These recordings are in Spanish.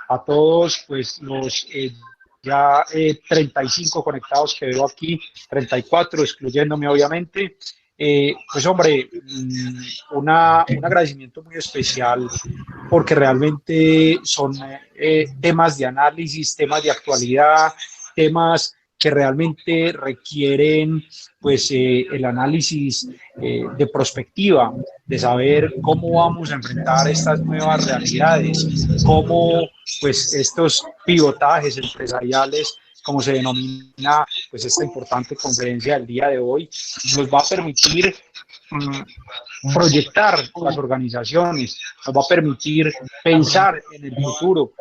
a todos pues los ya 35 conectados que veo aquí, 34, excluyéndome obviamente. Pues hombre, un agradecimiento muy especial porque realmente son temas de análisis, temas de actualidad, temas que realmente requieren pues el análisis de prospectiva, de saber cómo vamos a enfrentar estas nuevas realidades, cómo pues estos pivotajes empresariales, como se denomina pues esta importante conferencia del día de hoy, nos va a permitir proyectar las organizaciones, nos va a permitir pensar en el futuro,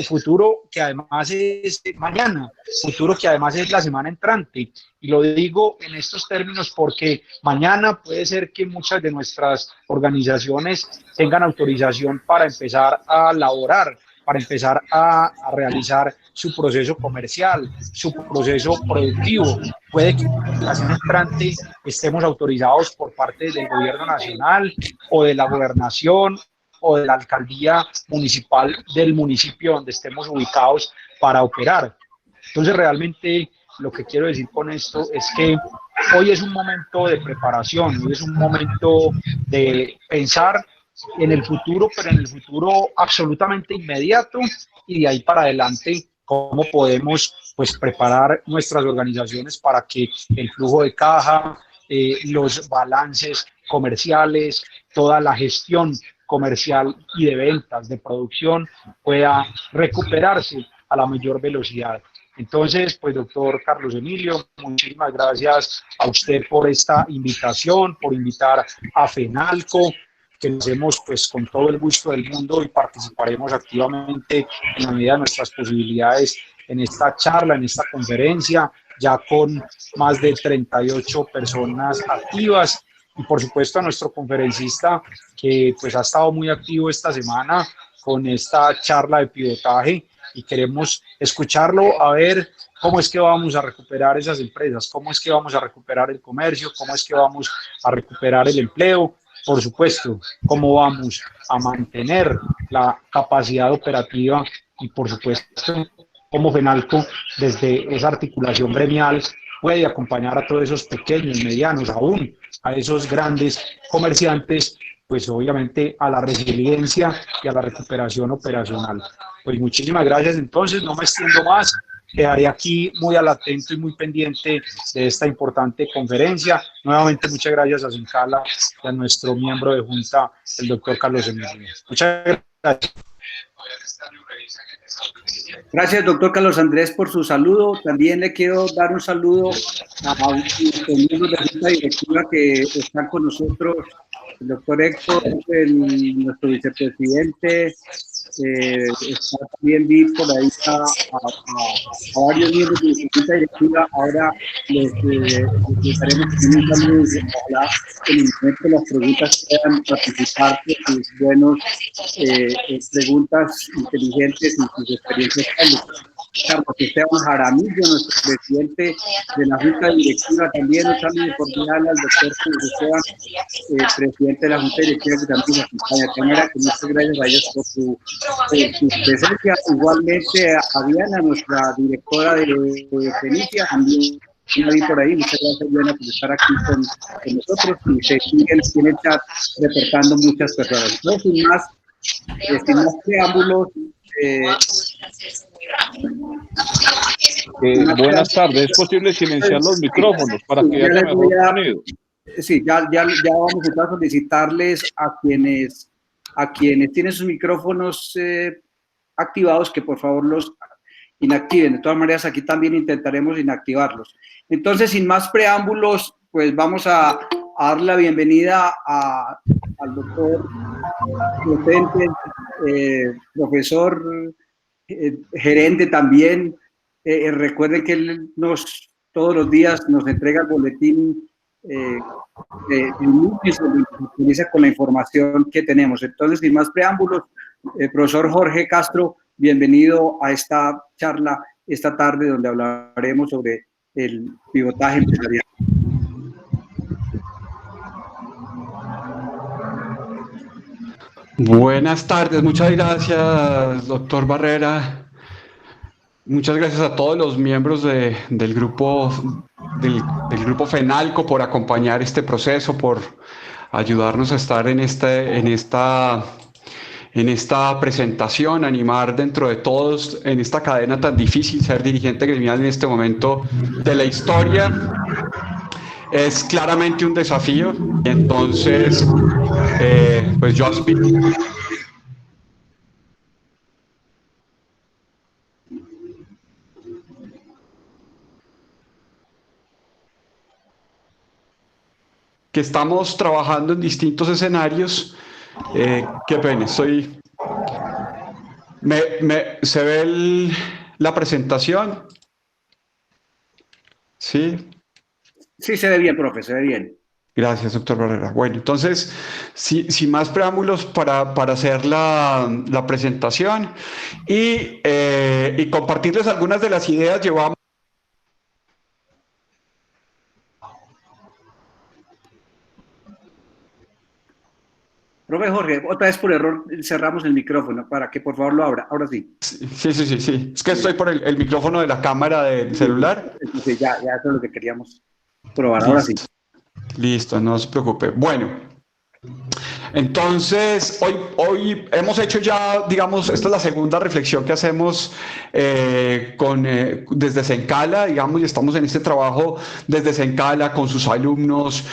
futuro que además es mañana, futuro que además es la semana entrante. Y lo digo en estos términos porque mañana puede ser que muchas de nuestras organizaciones tengan autorización para empezar a laborar, para empezar a realizar su proceso comercial, su proceso productivo. Puede que la semana entrante estemos autorizados por parte del gobierno nacional o de la gobernación o de la alcaldía municipal del municipio donde estemos ubicados para operar. Entonces, realmente lo que quiero decir con esto es que hoy es un momento de preparación, hoy es un momento de pensar en el futuro, pero en el futuro absolutamente inmediato y de ahí para adelante cómo podemos pues preparar nuestras organizaciones para que el flujo de caja, los balances comerciales, toda la gestión comercial y de ventas, de producción, pueda recuperarse a la mayor velocidad. Entonces, pues doctor Carlos Emilio, muchísimas gracias a usted por esta invitación, por invitar a FENALCO, que lo hacemos pues con todo el gusto del mundo y participaremos activamente en la medida de nuestras posibilidades en esta charla, en esta conferencia, ya con más de 38 personas activas y por supuesto a nuestro conferencista que pues ha estado muy activo esta semana con esta charla de pivotaje y queremos escucharlo a ver cómo es que vamos a recuperar esas empresas, cómo es que vamos a recuperar el comercio, cómo es que vamos a recuperar el empleo, por supuesto, cómo vamos a mantener la capacidad operativa y por supuesto cómo FENALCO desde esa articulación gremial puede acompañar a todos esos pequeños, medianos, aún a esos grandes comerciantes, pues obviamente a la resiliencia y a la recuperación operacional. Pues muchísimas gracias, entonces no me extiendo más, quedaré aquí muy al atento y muy pendiente de esta importante conferencia. Nuevamente muchas gracias a Sincala y a nuestro miembro de junta, el doctor Carlos Emilio. Muchas gracias. Gracias, doctor Carlos Andrés, por su saludo. También le quiero dar un saludo a los miembros de la junta directiva que están con nosotros, el doctor Héctor, nuestro vicepresidente, está también vi por ahí a varios miembros de la junta directiva. Ahora les estaremos un saludo y ojalá en el momento las preguntas puedan participar de sus buenos preguntas inteligentes y sus experiencias públicas. Carlos Esteban Jaramillo, nuestro presidente de la Junta Directiva, también un saludo cordial al doctor Carlos Esteban, presidente de la Junta Directiva que también nos acompaña. De manera que muchas gracias a ellos por su presencia. Igualmente a Diana, nuestra directora de Fenicia, también la vi por ahí. Muchas gracias, Diana, por estar aquí con nosotros y se siguen en el chat reportando muchas personas. No, sin más preámbulos, buenas tardes. ¿Es posible silenciar los micrófonos para que haya mejor sonido? Sí, ya vamos a empezar a solicitarles a quienes tienen sus micrófonos activados que por favor los inactiven. De todas maneras, aquí también intentaremos inactivarlos. Entonces, sin más preámbulos, pues vamos a dar la bienvenida al doctor docente, profesor, gerente también. Recuerden que él todos los días nos entrega el boletín y se utiliza con la información que tenemos. Entonces, sin más preámbulos, profesor Jorge Castro, bienvenido a esta charla esta tarde donde hablaremos sobre el pivotaje empresarial. Buenas tardes, muchas gracias, doctor Barrera. Muchas gracias a todos los miembros del grupo FENALCO por acompañar este proceso, por ayudarnos a estar en esta presentación, animar dentro de todos en esta cadena tan difícil. Ser dirigente gremial en este momento de la historia es claramente un desafío. Entonces, pues yo aspiro que estamos trabajando en distintos escenarios. Qué pena, ¿se ve la presentación? ¿Sí? Sí, se ve bien, profe, se ve bien. Gracias, doctor Barrera. Bueno, entonces, sin más preámbulos para hacer la presentación y compartirles algunas de las ideas. Llevamos Profe Jorge, otra vez por error cerramos el micrófono para que por favor lo abra. Ahora sí. Sí. Es que estoy por el micrófono de la cámara del celular. Sí, ya eso es lo que queríamos probar. Ahora sí. Listo, no se preocupe. Bueno, entonces hoy hemos hecho ya, digamos, esta es la segunda reflexión que hacemos desde Sencala, digamos, y estamos en este trabajo desde Sencala con sus alumnos,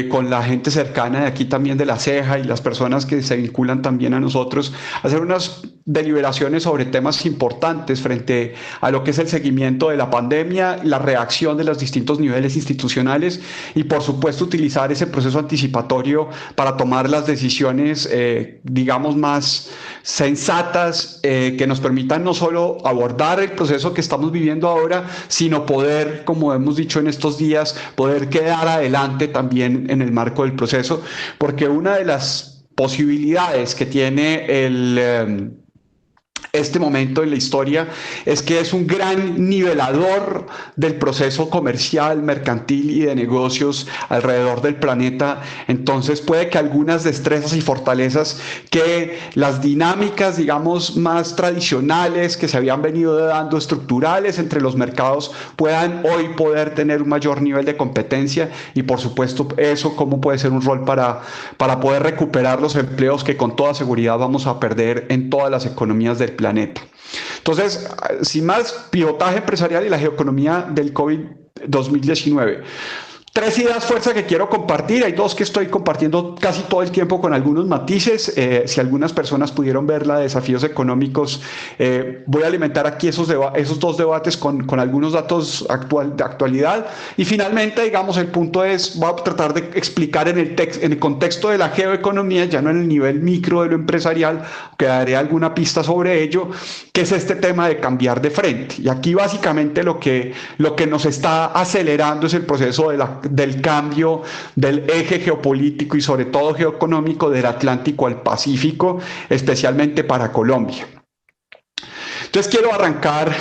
con la gente cercana de aquí también de la Ceja y las personas que se vinculan también a nosotros, hacer unas deliberaciones sobre temas importantes frente a lo que es el seguimiento de la pandemia, la reacción de los distintos niveles institucionales y, por supuesto, utilizar ese proceso anticipatorio para tomar las decisiones, digamos, más sensatas que nos permitan no solo abordar el proceso que estamos viviendo ahora, sino poder, como hemos dicho en estos días, poder quedar adelante también en el marco del proceso, porque una de las posibilidades que tiene este momento en la historia es que es un gran nivelador del proceso comercial, mercantil y de negocios alrededor del planeta. Entonces puede que algunas destrezas y fortalezas que las dinámicas, digamos, más tradicionales que se habían venido dando, estructurales entre los mercados, puedan hoy poder tener un mayor nivel de competencia y, por supuesto, eso cómo puede ser un rol para poder recuperar los empleos que con toda seguridad vamos a perder en todas las economías del planeta. Entonces, sin más, pivotaje empresarial y la geoeconomía del COVID-2019. Tres ideas fuerza que quiero compartir. Hay dos que estoy compartiendo casi todo el tiempo con algunos matices. Si algunas personas pudieron ver la de desafíos económicos, voy a alimentar aquí esos dos debates con algunos datos de actualidad. Y finalmente, digamos, el punto es, voy a tratar de explicar en el contexto de la geoeconomía, ya no en el nivel micro de lo empresarial, que daré alguna pista sobre ello, que es este tema de cambiar de frente. Y aquí básicamente lo que nos está acelerando es el proceso del cambio del eje geopolítico y sobre todo geoeconómico del Atlántico al Pacífico, especialmente para Colombia. Entonces quiero arrancar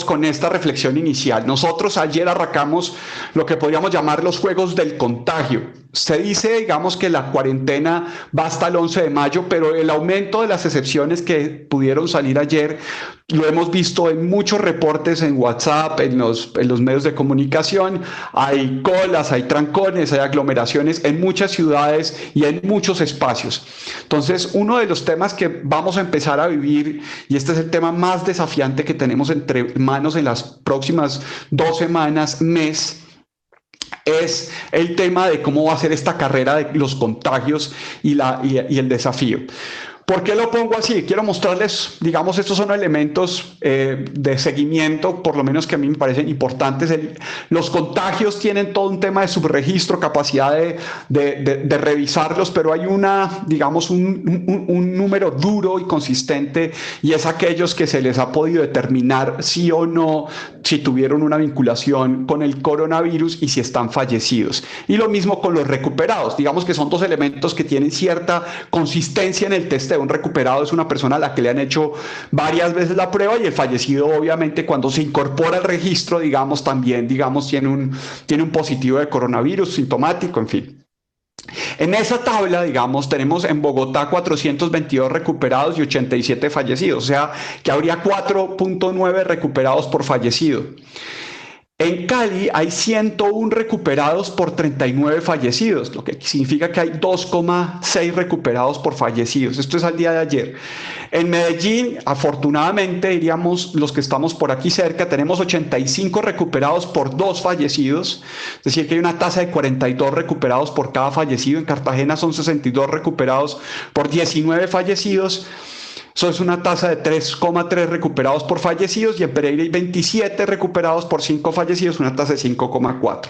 con esta reflexión inicial. Nosotros ayer arrancamos lo que podríamos llamar los juegos del contagio. Se dice, digamos, que la cuarentena va hasta el 11 de mayo, pero el aumento de las excepciones que pudieron salir ayer lo hemos visto en muchos reportes en WhatsApp, en los medios de comunicación. Hay colas, hay trancones, hay aglomeraciones en muchas ciudades y en muchos espacios. Entonces, uno de los temas que vamos a empezar a vivir, y este es el tema más desafiante que tenemos entre manos en las próximas 2 semanas, mes, es el tema de cómo va a ser esta carrera de los contagios y el desafío. ¿Por qué lo pongo así? Quiero mostrarles, digamos, estos son elementos de seguimiento, por lo menos que a mí me parecen importantes. Los contagios tienen todo un tema de subregistro, capacidad de revisarlos, pero hay digamos, un número duro y consistente, y es aquellos que se les ha podido determinar sí o no si tuvieron una vinculación con el coronavirus y si están fallecidos. Y lo mismo con los recuperados. Digamos que son dos elementos que tienen cierta consistencia en el testeo. Un recuperado es una persona a la que le han hecho varias veces la prueba, y el fallecido, obviamente, cuando se incorpora al registro, digamos, también, digamos, tiene un positivo de coronavirus sintomático, en fin. En esa tabla, digamos, tenemos en Bogotá 422 recuperados y 87 fallecidos, o sea que habría 4.9 recuperados por fallecido. En Cali hay 101 recuperados por 39 fallecidos, lo que significa que hay 2,6 recuperados por fallecidos. Esto es al día de ayer. En Medellín, afortunadamente, diríamos los que estamos por aquí cerca, tenemos 85 recuperados por 2 fallecidos, es decir, que hay una tasa de 42 recuperados por cada fallecido. En Cartagena son 62 recuperados por 19 fallecidos. Eso es una tasa de 3,3 recuperados por fallecidos, y en Pereira hay 27 recuperados por 5 fallecidos, una tasa de 5,4.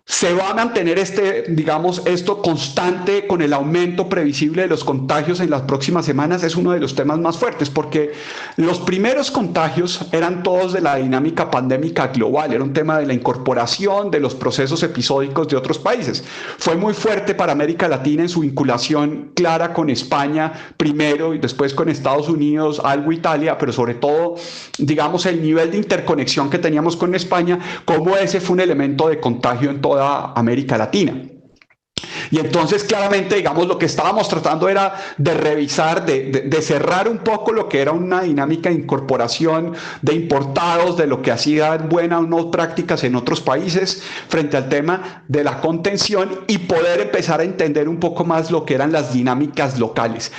Se va a mantener esto constante con el aumento previsible de los contagios en las próximas semanas. Es uno de los temas más fuertes, porque los primeros contagios eran todos de la dinámica pandémica global, era un tema de la incorporación de los procesos episódicos de otros países. Fue muy fuerte para América Latina en su vinculación clara con España primero y después con Estados Unidos, algo Italia, pero sobre todo, digamos, el nivel de interconexión que teníamos con España, como ese fue un elemento de contagio en toda América Latina. Y entonces claramente, digamos, lo que estábamos tratando era de revisar, de cerrar un poco lo que era una dinámica de incorporación de importados, de lo que hacían buenas o no prácticas en otros países frente al tema de la contención, y poder empezar a entender un poco más lo que eran las dinámicas locales.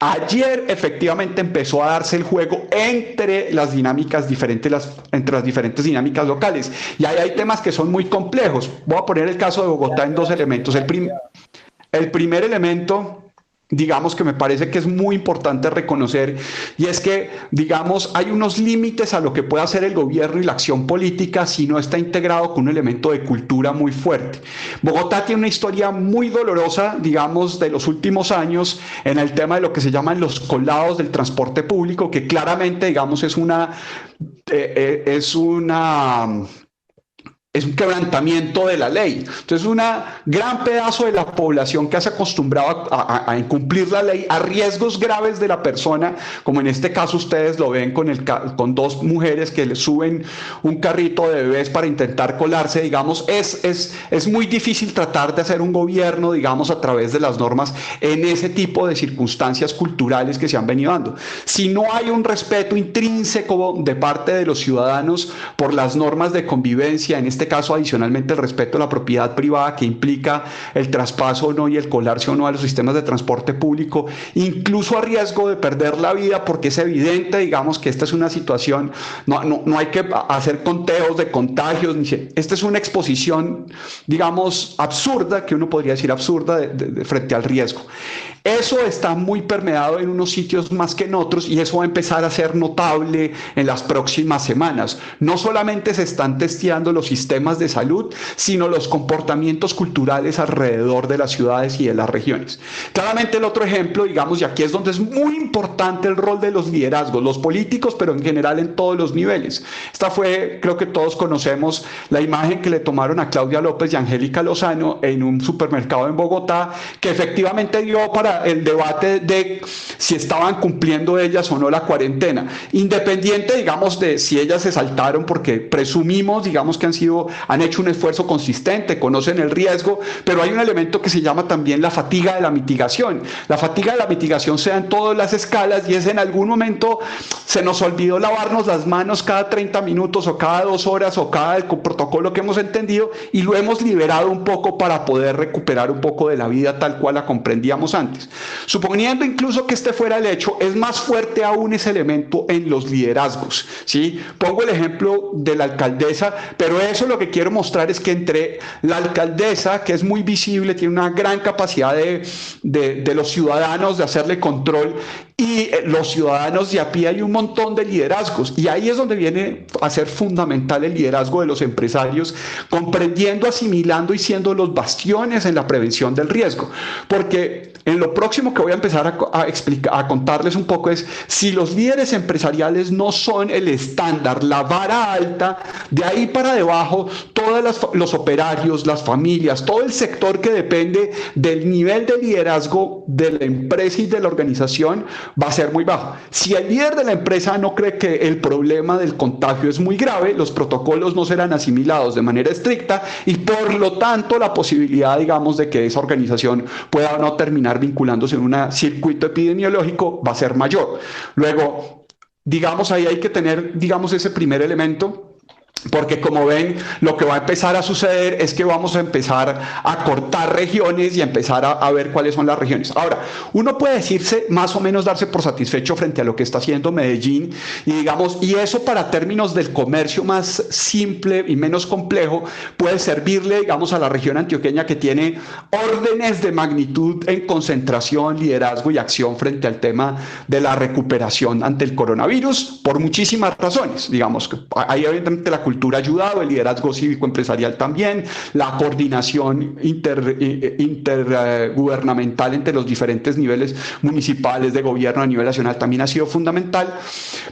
Ayer efectivamente empezó a darse el juego entre las dinámicas diferentes, entre las diferentes dinámicas locales, y ahí hay temas que son muy complejos. Voy a poner el caso de Bogotá en 2 elementos. El primer elemento, digamos, que me parece que es muy importante reconocer, y es que, digamos, hay unos límites a lo que puede hacer el gobierno y la acción política si no está integrado con un elemento de cultura muy fuerte. Bogotá tiene una historia muy dolorosa, digamos, de los últimos años en el tema de lo que se llaman los colados del transporte público, que claramente, digamos, es un quebrantamiento de la ley. Entonces, un gran pedazo de la población que se ha acostumbrado a incumplir la ley, a riesgos graves de la persona, como en este caso ustedes lo ven con 2 mujeres que le suben un carrito de bebés para intentar colarse, digamos, es muy difícil tratar de hacer un gobierno, digamos, a través de las normas en ese tipo de circunstancias culturales que se han venido dando. Si no hay un respeto intrínseco de parte de los ciudadanos por las normas de convivencia, en este caso adicionalmente el respeto a la propiedad privada, que implica el traspaso o no y el colarse o no a los sistemas de transporte público, incluso a riesgo de perder la vida, porque es evidente, digamos, que esta es una situación, no hay que hacer conteos de contagios, esta es una exposición, digamos, absurda, que uno podría decir absurda, frente al riesgo. Eso está muy permeado en unos sitios más que en otros, y eso va a empezar a ser notable en las próximas semanas. No solamente se están testeando los sistemas de salud, sino los comportamientos culturales alrededor de las ciudades y de las regiones. Claramente el otro ejemplo, digamos, y aquí es donde es muy importante el rol de los liderazgos, los políticos, pero en general en todos los niveles. Esta fue, creo que todos conocemos la imagen que le tomaron a Claudia López y Angélica Lozano en un supermercado en Bogotá, que efectivamente dio para el debate de si estaban cumpliendo ellas o no la cuarentena, independiente, digamos, de si ellas se saltaron, porque presumimos, digamos, que han hecho un esfuerzo consistente, conocen el riesgo, pero hay un elemento que se llama también la fatiga de la mitigación. La fatiga de la mitigación se da en todas las escalas, y es en algún momento se nos olvidó lavarnos las manos cada 30 minutos o cada 2 horas o cada protocolo que hemos entendido, y lo hemos liberado un poco para poder recuperar un poco de la vida tal cual la comprendíamos antes. Suponiendo incluso que este fuera el hecho, es más fuerte aún ese elemento en los liderazgos, ¿sí? Pongo el ejemplo de la alcaldesa, pero eso lo que quiero mostrar es que entre la alcaldesa, que es muy visible, tiene una gran capacidad de los ciudadanos de hacerle control, y los ciudadanos de a pie, hay un montón de liderazgos, y ahí es donde viene a ser fundamental el liderazgo de los empresarios, comprendiendo, asimilando y siendo los bastiones en la prevención del riesgo, porque en lo próximo que voy a empezar a contarles un poco es, si los líderes empresariales no son el estándar, la vara alta, de ahí para debajo, todos los operarios, las familias, todo el sector que depende del nivel de liderazgo de la empresa y de la organización va a ser muy bajo. Si el líder de la empresa no cree que el problema del contagio es muy grave, los protocolos no serán asimilados de manera estricta y por lo tanto la posibilidad, digamos, de que esa organización pueda o no terminar vinculándose en un circuito epidemiológico va a ser mayor. Luego, digamos, ahí hay que tener, digamos, ese primer elemento, porque como ven, lo que va a empezar a suceder es que vamos a empezar a cortar regiones y a empezar a ver cuáles son las regiones. Ahora, uno puede decirse, más o menos darse por satisfecho frente a lo que está haciendo Medellín y digamos, y eso para términos del comercio más simple y menos complejo puede servirle, digamos, a la región antioqueña que tiene órdenes de magnitud en concentración, liderazgo y acción frente al tema de la recuperación ante el coronavirus por muchísimas razones. Digamos, ahí evidentemente la cultura ha ayudado, el liderazgo cívico-empresarial también, la coordinación intergubernamental entre los diferentes niveles municipales de gobierno a nivel nacional también ha sido fundamental,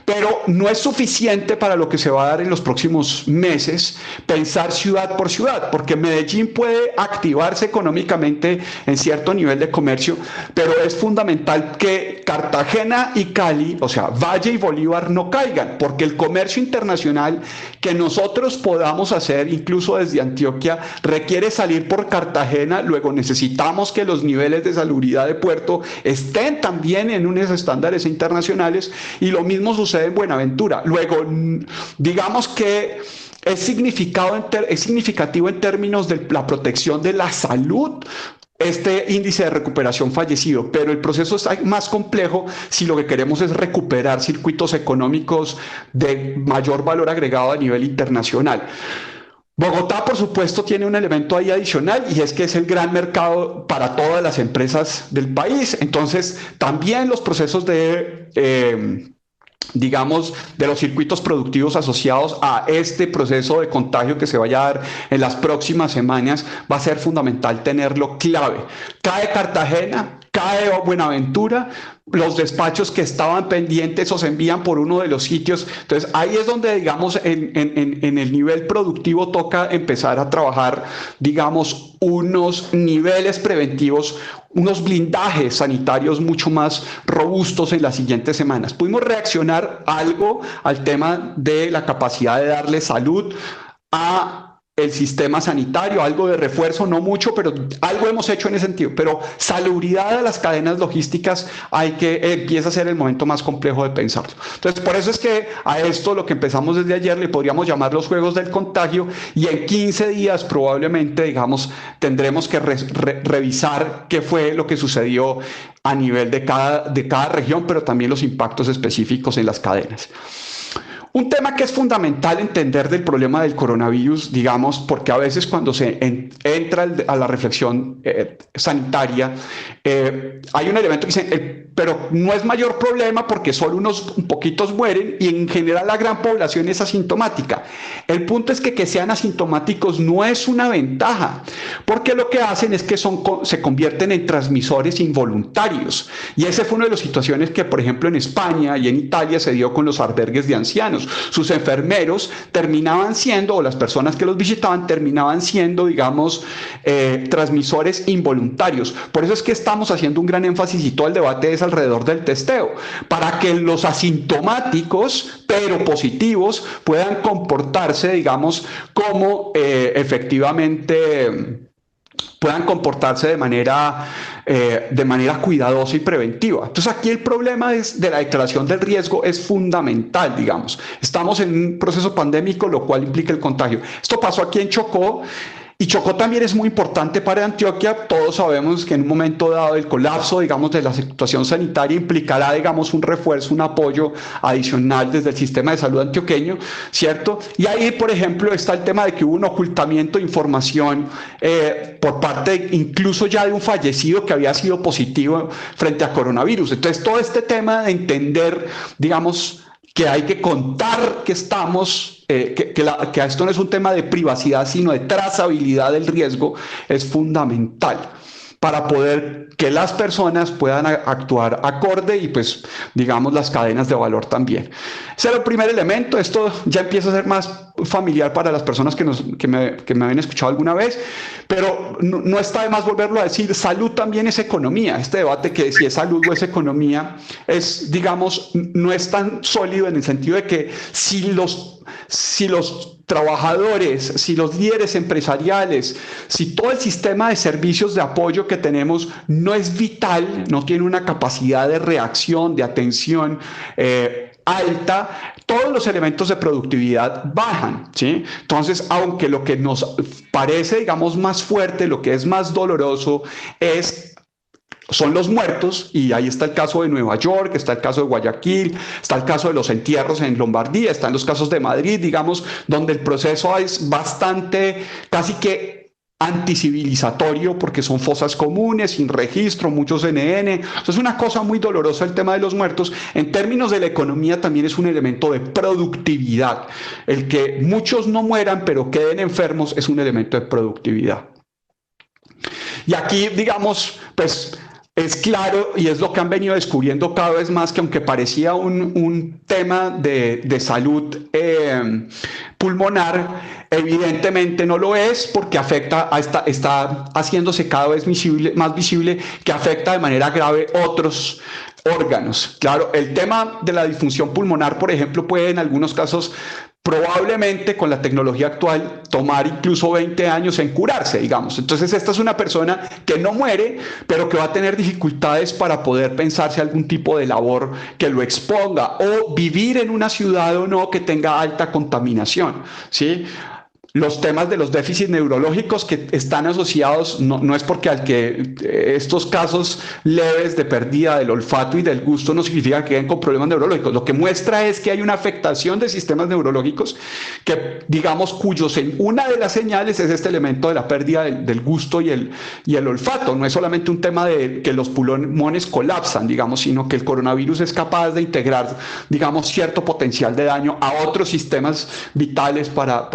pero no es suficiente para lo que se va a dar en los próximos meses pensar ciudad por ciudad, porque Medellín puede activarse económicamente en cierto nivel de comercio, pero es fundamental que Cartagena y Cali, o sea, Valle y Bolívar no caigan, porque el comercio internacional que nosotros podamos hacer, incluso desde Antioquia, requiere salir por Cartagena, luego necesitamos que los niveles de salubridad de puerto estén también en unos estándares internacionales, y lo mismo sucede en Buenaventura. Luego, digamos que es significativo en términos de la protección de la salud este índice de recuperación fallecido, pero el proceso es más complejo si lo que queremos es recuperar circuitos económicos de mayor valor agregado a nivel internacional. Bogotá, por supuesto, tiene un elemento ahí adicional y es que es el gran mercado para todas las empresas del país. Entonces, también los procesos digamos, de los circuitos productivos asociados a este proceso de contagio que se vaya a dar en las próximas semanas, va a ser fundamental tenerlo clave. Cae Cartagena, cae Buenaventura, los despachos que estaban pendientes o se envían por uno de los sitios. Entonces ahí es donde, digamos, en el nivel productivo toca empezar a trabajar, digamos, unos niveles preventivos, unos blindajes sanitarios mucho más robustos en las siguientes semanas. Pudimos reaccionar algo al tema de la capacidad de darle salud a el sistema sanitario, algo de refuerzo, no mucho, pero algo hemos hecho en ese sentido. Pero salubridad de las cadenas logísticas empieza a ser el momento más complejo de pensarlo. Entonces, por eso es que a esto lo que empezamos desde ayer le podríamos llamar los juegos del contagio, y en 15 días probablemente, digamos, tendremos que revisar qué fue lo que sucedió a nivel de cada región, pero también los impactos específicos en las cadenas. Un tema que es fundamental entender del problema del coronavirus, digamos, porque a veces cuando se entra a la reflexión sanitaria, hay un elemento que dice, pero no es mayor problema porque solo unos poquitos mueren y en general la gran población es asintomática. El punto es que sean asintomáticos no es una ventaja, porque lo que hacen es que se convierten en transmisores involuntarios. Y esa fue una de las situaciones que, por ejemplo, en España y en Italia se dio con los albergues de ancianos. Sus enfermeros terminaban siendo, o las personas que los visitaban terminaban siendo, digamos, transmisores involuntarios. Por eso es que estamos haciendo un gran énfasis, y todo el debate es alrededor del testeo, para que los asintomáticos pero positivos puedan comportarse, digamos, como efectivamente puedan comportarse de manera cuidadosa y preventiva. Entonces aquí el problema de la declaración del riesgo es fundamental, digamos. Estamos en un proceso pandémico, lo cual implica el contagio. Esto pasó aquí en Chocó, y Chocó también es muy importante para Antioquia. Todos sabemos que en un momento dado el colapso, digamos, de la situación sanitaria implicará, digamos, un refuerzo, un apoyo adicional desde el sistema de salud antioqueño, ¿cierto? Y ahí, por ejemplo, está el tema de que hubo un ocultamiento de información por parte incluso ya de un fallecido que había sido positivo frente a coronavirus. Entonces, todo este tema de entender, digamos, que hay que contar que estamos, que esto no es un tema de privacidad, sino de trazabilidad del riesgo, es fundamental para poder que las personas puedan actuar acorde y pues digamos las cadenas de valor también. Ese era el primer elemento. Esto ya empieza a ser más familiar para las personas que me habían escuchado alguna vez, pero no está de más volverlo a decir. Salud también es economía. Este debate que si es salud o es economía es, digamos, no es tan sólido en el sentido de que si los trabajadores, si los líderes empresariales, si todo el sistema de servicios de apoyo que tenemos no es vital, no tiene una capacidad de reacción, de atención alta, todos los elementos de productividad bajan, ¿sí? Entonces, aunque lo que nos parece, digamos, más fuerte, lo que es más doloroso son los muertos, y ahí está el caso de Nueva York, está el caso de Guayaquil, está el caso de los entierros en Lombardía, están los casos de Madrid, digamos, donde el proceso es bastante, casi que anticivilizatorio, porque son fosas comunes, sin registro, muchos NN. Entonces es una cosa muy dolorosa el tema de los muertos. En términos de la economía también es un elemento de productividad. El que muchos no mueran pero queden enfermos es un elemento de productividad. Y aquí, digamos, pues es claro, y es lo que han venido descubriendo cada vez más, que aunque parecía un tema de salud pulmonar, evidentemente no lo es, porque está haciéndose cada vez más visible que afecta de manera grave otros órganos. Claro, el tema de la disfunción pulmonar, por ejemplo, puede en algunos casos probablemente con la tecnología actual tomar incluso 20 años en curarse, digamos. Entonces esta es una persona que no muere, pero que va a tener dificultades para poder pensarse algún tipo de labor que lo exponga, o vivir en una ciudad o no que tenga alta contaminación, ¿sí? Los temas de los déficits neurológicos que están asociados, no es porque al que estos casos leves de pérdida del olfato y del gusto no significa que queden con problemas neurológicos. Lo que muestra es que hay una afectación de sistemas neurológicos que, digamos, una de las señales es este elemento de la pérdida del gusto y el olfato. No es solamente un tema de que los pulmones colapsan, digamos, sino que el coronavirus es capaz de integrar, digamos, cierto potencial de daño a otros sistemas vitales para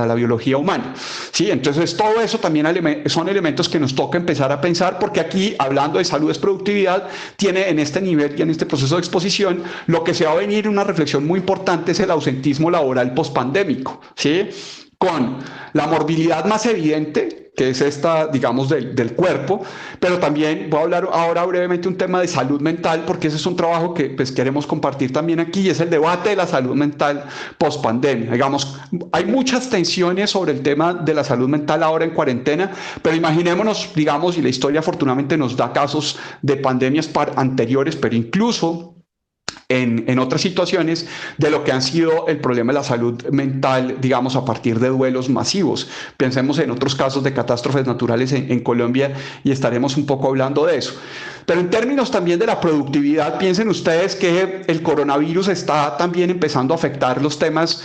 la biología humana, ¿sí? Entonces todo eso también son elementos que nos toca empezar a pensar, porque aquí, hablando de salud es productividad, tiene en este nivel y en este proceso de exposición, lo que se va a venir una reflexión muy importante es el ausentismo laboral pospandémico, ¿sí? Con la morbilidad más evidente, que es esta, digamos, del cuerpo, pero también voy a hablar ahora brevemente un tema de salud mental, porque ese es un trabajo que pues queremos compartir también aquí, y es el debate de la salud mental post-pandemia. Digamos, hay muchas tensiones sobre el tema de la salud mental ahora en cuarentena, pero imaginémonos, digamos, y la historia afortunadamente nos da casos de pandemias anteriores, pero incluso en otras situaciones de lo que han sido el problema de la salud mental, digamos, a partir de duelos masivos. Pensemos en otros casos de catástrofes naturales en Colombia y estaremos un poco hablando de eso. Pero en términos también de la productividad, piensen ustedes que el coronavirus está también empezando a afectar los temas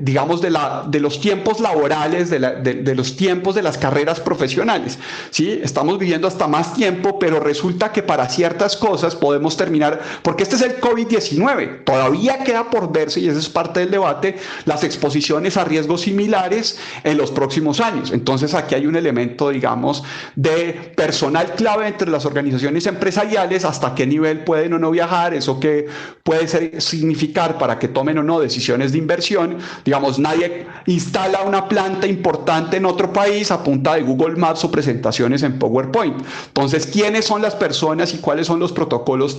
digamos, de los tiempos laborales, de los tiempos de las carreras profesionales, ¿sí? Estamos viviendo hasta más tiempo, pero resulta que para ciertas cosas podemos terminar, porque este es el COVID-19, todavía queda por verse, y eso es parte del debate, las exposiciones a riesgos similares en los próximos años. Entonces aquí hay un elemento, digamos, de personal clave entre las organizaciones empresariales, hasta qué nivel pueden o no viajar, eso que puede significar para que tomen o no decisiones de inversión. Digamos, nadie instala una planta importante en otro país a punta de Google Maps o presentaciones en PowerPoint. Entonces, ¿quiénes son las personas y cuáles son los protocolos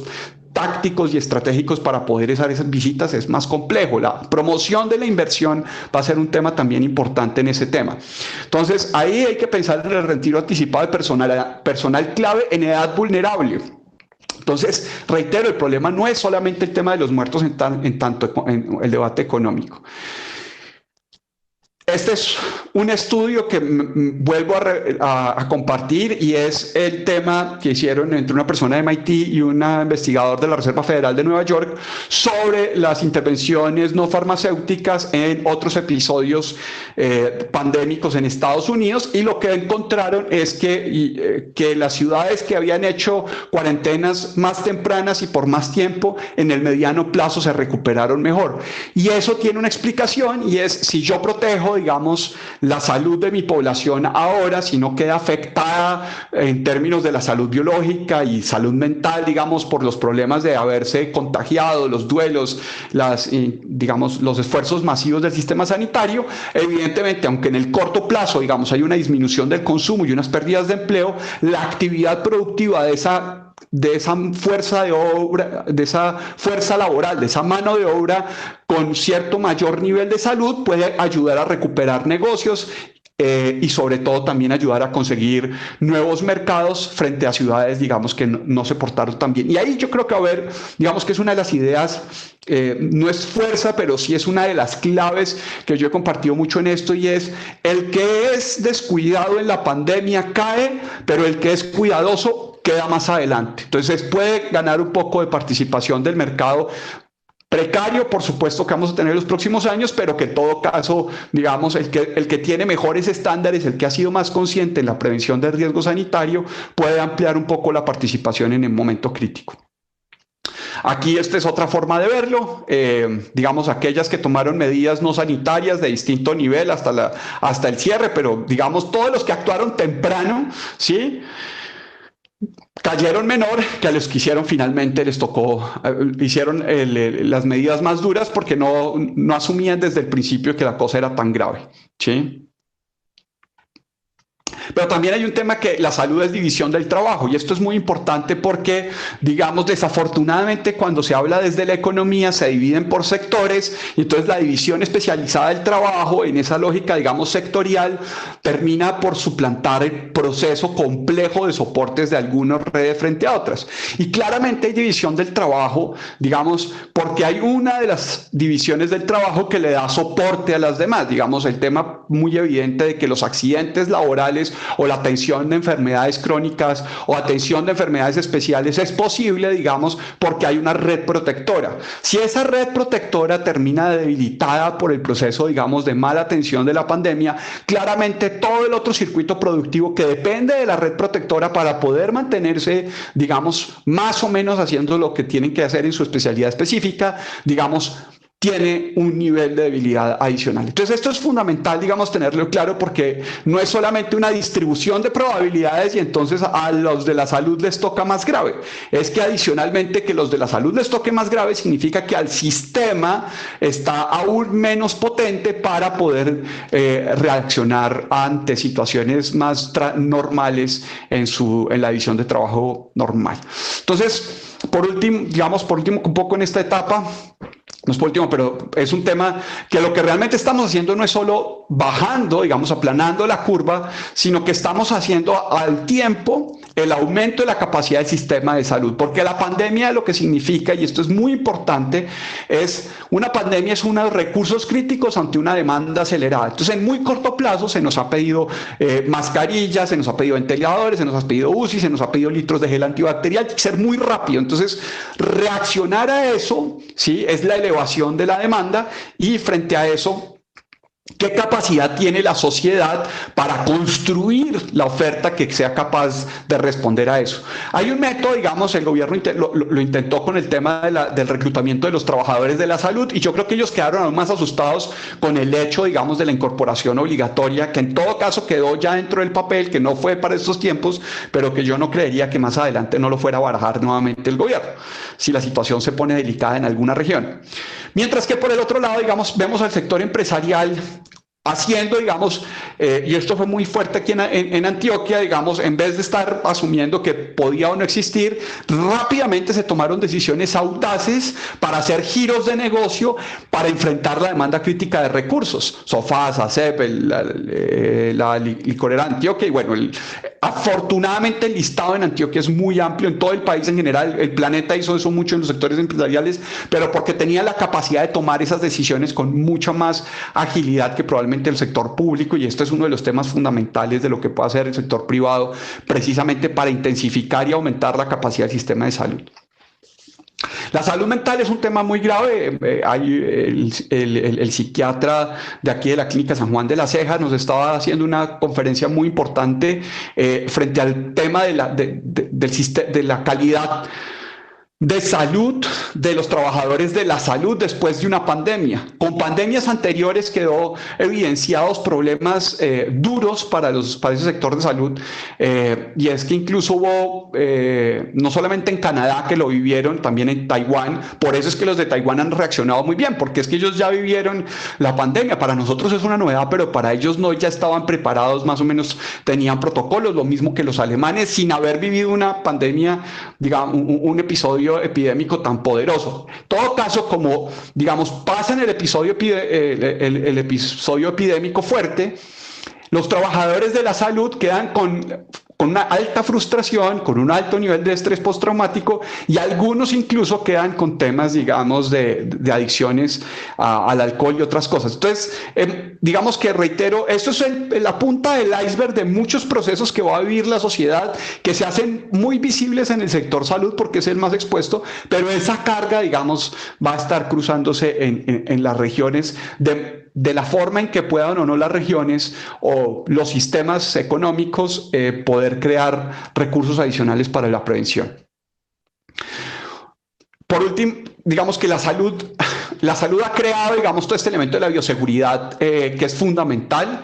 tácticos y estratégicos para poder hacer esas visitas? Es más complejo. La promoción de la inversión va a ser un tema también importante en ese tema. Entonces, ahí hay que pensar en el retiro anticipado de personal clave en edad vulnerable. Entonces, reitero, el problema no es solamente el tema de los muertos en tanto en el debate económico. Este es un estudio que vuelvo a compartir, y es el tema que hicieron entre una persona de MIT y un investigador de la Reserva Federal de Nueva York sobre las intervenciones no farmacéuticas en otros episodios pandémicos en Estados Unidos, y lo que encontraron es que las ciudades que habían hecho cuarentenas más tempranas y por más tiempo, en el mediano plazo se recuperaron mejor. Y eso tiene una explicación, y es: si yo protejo protejo, digamos, la salud de mi población ahora, si no queda afectada en términos de la salud biológica y salud mental, digamos, por los problemas de haberse contagiado, los duelos, digamos, los esfuerzos masivos del sistema sanitario, evidentemente, aunque en el corto plazo, digamos, hay una disminución del consumo y unas pérdidas de empleo, la actividad productiva de esa fuerza de obra, de esa fuerza laboral, de esa mano de obra con cierto mayor nivel de salud puede ayudar a recuperar negocios y sobre todo también ayudar a conseguir nuevos mercados frente a ciudades, digamos, que no se portaron tan bien. Y ahí yo creo que, a ver, digamos que es una de las ideas, no es fuerza, pero sí es una de las claves que yo he compartido mucho en esto, y es: el que es descuidado en la pandemia cae, pero el que es cuidadoso queda más adelante. Entonces puede ganar un poco de participación del mercado precario, por supuesto, que vamos a tener los próximos años, pero que en todo caso, digamos, el que tiene mejores estándares, el que ha sido más consciente en la prevención del riesgo sanitario, puede ampliar un poco la participación en el momento crítico. Aquí esta es otra forma de verlo, digamos, aquellas que tomaron medidas no sanitarias de distinto nivel hasta el cierre, pero digamos todos los que actuaron temprano, ¿sí?, cayeron menor que a los que hicieron finalmente, les tocó, hicieron las medidas más duras porque no asumían desde el principio que la cosa era tan grave, ¿sí? Pero también hay un tema que la salud es división del trabajo, y esto es muy importante porque, digamos, desafortunadamente cuando se habla desde la economía se dividen por sectores, y entonces la división especializada del trabajo en esa lógica, digamos, sectorial, termina por suplantar el proceso complejo de soportes de algunas redes frente a otras. Y claramente hay división del trabajo, digamos, porque hay una de las divisiones del trabajo que le da soporte a las demás, digamos, el tema muy evidente de que los accidentes laborales o la atención de enfermedades crónicas o atención de enfermedades especiales es posible, digamos, porque hay una red protectora. Si esa red protectora termina debilitada por el proceso, digamos, de mala atención de la pandemia, claramente todo el otro circuito productivo que depende de la red protectora para poder mantenerse, digamos, más o menos haciendo lo que tienen que hacer en su especialidad específica, digamos, tiene un nivel de debilidad adicional. Entonces esto es fundamental, digamos, tenerlo claro, porque no es solamente una distribución de probabilidades y entonces a los de la salud les toca más grave. Es que adicionalmente que los de la salud les toque más grave significa que al sistema está aún menos potente para poder reaccionar ante situaciones más normales en la división de trabajo normal. Entonces, por último, un poco en esta etapa, no es por último, pero es un tema que lo que realmente estamos haciendo no es solo bajando, digamos, aplanando la curva, sino que estamos haciendo al tiempo el aumento de la capacidad del sistema de salud, porque la pandemia lo que significa, y esto es muy importante, es una pandemia es unos recursos críticos ante una demanda acelerada. Entonces, en muy corto plazo se nos ha pedido mascarillas, se nos ha pedido ventiladores, se nos ha pedido UCI, se nos ha pedido litros de gel antibacterial, hay que ser muy rápido. Entonces, reaccionar a eso, ¿sí?, es la elevación de la demanda, y frente a eso, ¿qué capacidad tiene la sociedad para construir la oferta que sea capaz de responder a eso? Hay un método, digamos, el gobierno lo intentó con el tema del reclutamiento de los trabajadores de la salud, y yo creo que ellos quedaron aún más asustados con el hecho, digamos, de la incorporación obligatoria, que en todo caso quedó ya dentro del papel, que no fue para estos tiempos, pero que yo no creería que más adelante no lo fuera a barajar nuevamente el gobierno, si la situación se pone delicada en alguna región. Mientras que por el otro lado, digamos, vemos al sector empresarial haciendo, digamos, y esto fue muy fuerte aquí en Antioquia, digamos, en vez de estar asumiendo que podía o no existir, rápidamente se tomaron decisiones audaces para hacer giros de negocio para enfrentar la demanda crítica de recursos. Sofasa, CEP, la licorera Antioquia, y bueno, afortunadamente el listado en Antioquia es muy amplio en todo el país en general. El planeta hizo eso mucho en los sectores empresariales, pero porque tenía la capacidad de tomar esas decisiones con mucha más agilidad que probablemente el sector público, y esto es uno de los temas fundamentales de lo que puede hacer el sector privado precisamente para intensificar y aumentar la capacidad del sistema de salud. La salud mental es un tema muy grave. Hay el psiquiatra de aquí de la Clínica San Juan de la Ceja nos estaba haciendo una conferencia muy importante frente al tema de la calidad de salud de los trabajadores de la salud después de una pandemia. Con pandemias anteriores quedó evidenciados problemas duros para ese sector de salud, y es que incluso hubo, no solamente en Canadá que lo vivieron, también en Taiwán. Por eso es que los de Taiwán han reaccionado muy bien, porque es que ellos ya vivieron la pandemia. Para nosotros es una novedad, pero para ellos no, ya estaban preparados, más o menos tenían protocolos, lo mismo que los alemanes, sin haber vivido una pandemia, digamos, un episodio epidémico tan poderoso. En todo caso, como digamos pasa en el episodio epidémico fuerte, los trabajadores de la salud quedan con una alta frustración, con un alto nivel de estrés postraumático, y algunos incluso quedan con temas, digamos, de adicciones al alcohol y otras cosas. Entonces, digamos que reitero, esto es la punta del iceberg de muchos procesos que va a vivir la sociedad, que se hacen muy visibles en el sector salud porque es el más expuesto, pero esa carga, digamos, va a estar cruzándose en las regiones de la forma en que puedan o no las regiones o los sistemas económicos poder crear recursos adicionales para la prevención. Por último, digamos que la salud ha creado, digamos, todo este elemento de la bioseguridad que es fundamental,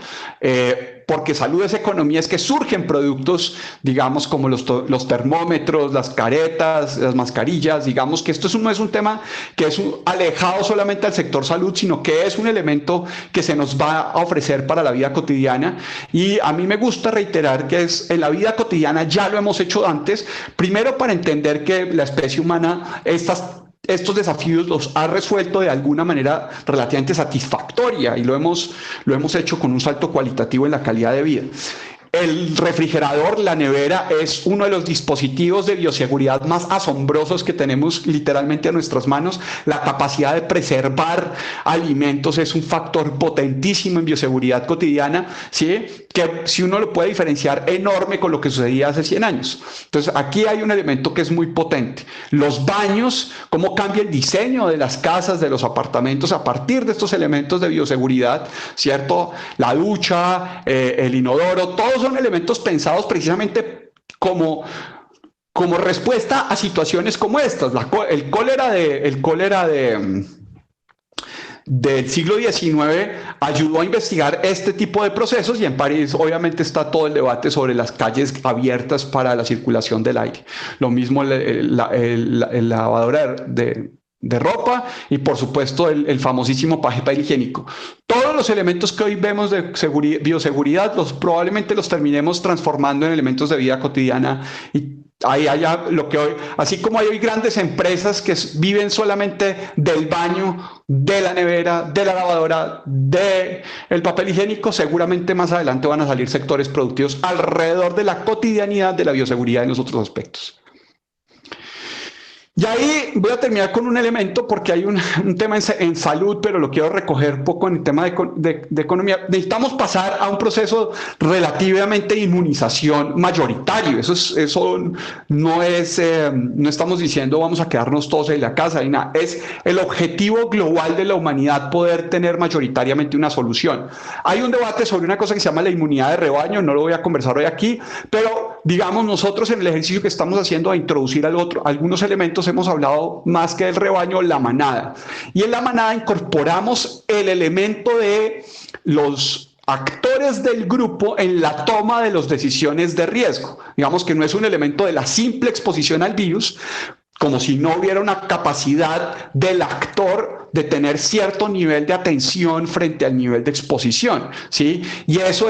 porque salud es economía, es que surgen productos, digamos, como los termómetros, las caretas, las mascarillas. Digamos que esto no es un tema que es alejado solamente al sector salud, sino que es un elemento que se nos va a ofrecer para la vida cotidiana. Y a mí me gusta reiterar que en la vida cotidiana ya lo hemos hecho antes, primero para entender que la especie humana estos desafíos los ha resuelto de alguna manera relativamente satisfactoria, y lo hemos hecho con un salto cualitativo en la calidad de vida. El refrigerador, la nevera, es uno de los dispositivos de bioseguridad más asombrosos que tenemos literalmente a nuestras manos. La capacidad de preservar alimentos es un factor potentísimo en bioseguridad cotidiana, ¿sí? Que si uno lo puede diferenciar enorme con lo que sucedía hace 100 años. Entonces, aquí hay un elemento que es muy potente. Los baños, cómo cambia el diseño de las casas, de los apartamentos a partir de estos elementos de bioseguridad, ¿cierto? La ducha, el inodoro, todos son elementos pensados precisamente como respuesta a situaciones como estas. El cólera del siglo XIX ayudó a investigar este tipo de procesos, y en París obviamente está todo el debate sobre las calles abiertas para la circulación del aire. Lo mismo la lavadora de ropa, y por supuesto el famosísimo papel higiénico. Todos los elementos que hoy vemos de bioseguridad probablemente los terminemos transformando en elementos de vida cotidiana, y así como hay hoy grandes empresas que viven solamente del baño, de la nevera, de la lavadora, del papel higiénico, seguramente más adelante van a salir sectores productivos alrededor de la cotidianidad de la bioseguridad en los otros aspectos. Y ahí voy a terminar con un elemento, porque hay un tema en salud, pero lo quiero recoger un poco en el tema de economía. Necesitamos pasar a un proceso relativamente de inmunización mayoritario. Eso no estamos diciendo vamos a quedarnos todos en la casa y nada. Es el objetivo global de la humanidad poder tener mayoritariamente una solución. Hay un debate sobre una cosa que se llama la inmunidad de rebaño, no lo voy a conversar hoy aquí, pero digamos nosotros en el ejercicio que estamos haciendo a introducir algunos elementos, hemos hablado más que del rebaño, la manada. Y en la manada incorporamos el elemento de los actores del grupo en la toma de las decisiones de riesgo. Digamos que no es un elemento de la simple exposición al virus, como si no hubiera una capacidad del actor de tener cierto nivel de atención frente al nivel de exposición, ¿sí? Y eso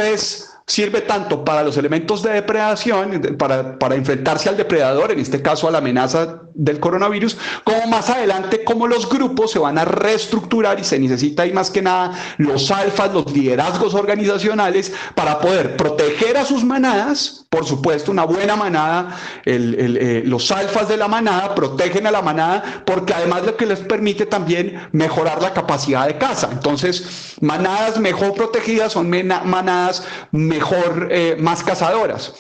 sirve tanto para los elementos de depredación, para enfrentarse al depredador, en este caso a la amenaza del coronavirus, como más adelante cómo los grupos se van a reestructurar, y se necesita ahí más que nada los alfas, los liderazgos organizacionales, para poder proteger a sus manadas. Por supuesto, una buena manada, los alfas de la manada protegen a la manada, porque además lo que les permite también mejorar la capacidad de caza. Entonces, manadas mejor protegidas son manadas más cazadoras.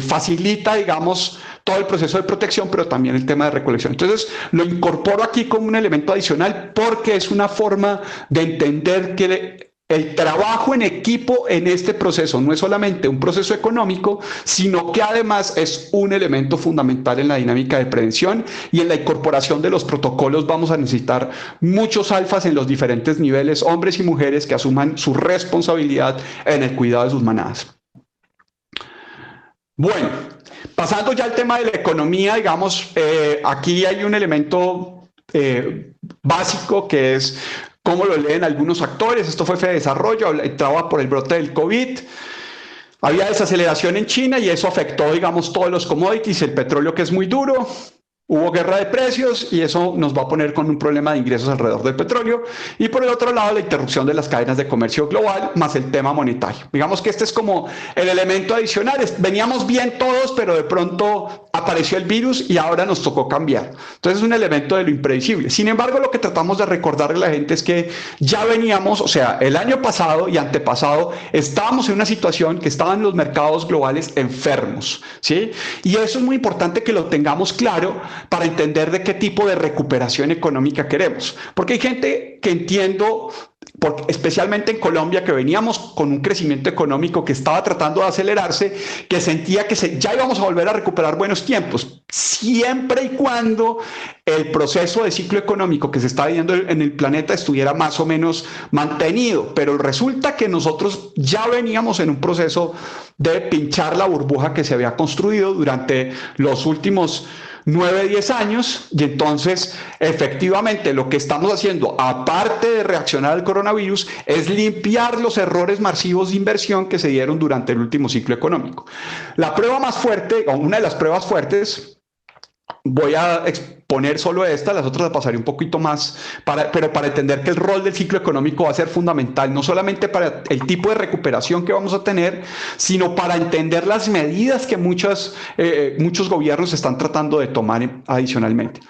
Facilita, digamos, todo el proceso de protección, pero también el tema de recolección. Entonces, lo incorporo aquí como un elemento adicional, porque es una forma de entender que el trabajo en equipo en este proceso no es solamente un proceso económico, sino que además es un elemento fundamental en la dinámica de prevención, y en la incorporación de los protocolos vamos a necesitar muchos alfas en los diferentes niveles, hombres y mujeres que asuman su responsabilidad en el cuidado de sus manadas. Bueno, pasando ya al tema de la economía, digamos, aquí hay un elemento básico que es cómo lo leen algunos actores. Esto fue Fede Desarrollo, entraba por el brote del COVID. Había desaceleración en China y eso afectó, digamos, todos los commodities, el petróleo, que es muy duro. Hubo guerra de precios y eso nos va a poner con un problema de ingresos alrededor del petróleo. Y por el otro lado, la interrupción de las cadenas de comercio global, más el tema monetario. Digamos que este es como el elemento adicional. Veníamos bien todos, pero de pronto apareció el virus y ahora nos tocó cambiar. Entonces es un elemento de lo imprevisible. Sin embargo, lo que tratamos de recordarle a la gente es que ya veníamos, o sea, el año pasado y antepasado, estábamos en una situación que estaban los mercados globales enfermos, ¿sí? Y eso es muy importante que lo tengamos claro para entender de qué tipo de recuperación económica queremos. Porque hay gente que entiendo, especialmente en Colombia, que veníamos con un crecimiento económico que estaba tratando de acelerarse, que sentía que ya íbamos a volver a recuperar buenos tiempos, siempre y cuando el proceso de ciclo económico que se está viviendo en el planeta estuviera más o menos mantenido. Pero resulta que nosotros ya veníamos en un proceso de pinchar la burbuja que se había construido durante los últimos 9, 10 años, y entonces efectivamente lo que estamos haciendo, aparte de reaccionar al coronavirus, es limpiar los errores masivos de inversión que se dieron durante el último ciclo económico. La prueba más fuerte, o una de las pruebas fuertes, voy a exponer solo esta, las otras las pasaré un poquito más, pero para entender que el rol del ciclo económico va a ser fundamental, no solamente para el tipo de recuperación que vamos a tener, sino para entender las medidas que muchos gobiernos están tratando de tomar adicionalmente.